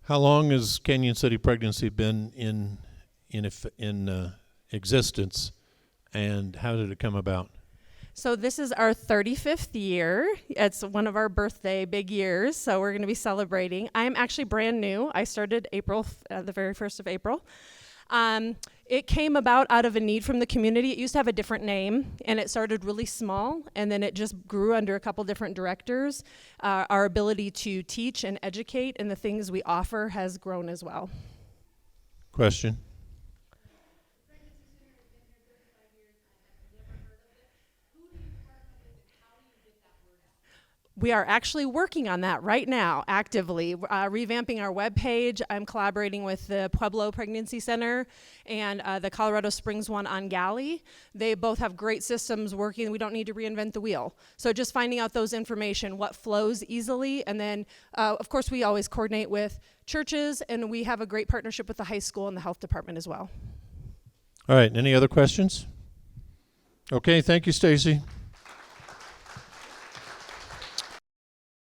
how long has Canyon City Pregnancy been in existence, and how did it come about? So this is our 35th year. It's one of our birthday big years, so we're going to be celebrating. I'm actually brand new. I started the very 1st of April. It came about out of a need from the community. It used to have a different name, and it started really small, and then it just grew under a couple different directors. Our ability to teach and educate and the things we offer has grown as well. Question? We are actually working on that right now, actively, revamping our webpage. I'm collaborating with the Pueblo Pregnancy Center and the Colorado Springs one on Galley. They both have great systems working. We don't need to reinvent the wheel. So just finding out those information, what flows easily, and then, of course, we always coordinate with churches, and we have a great partnership with the high school and the health department as well. All right, any other questions? Okay, thank you, Stacy.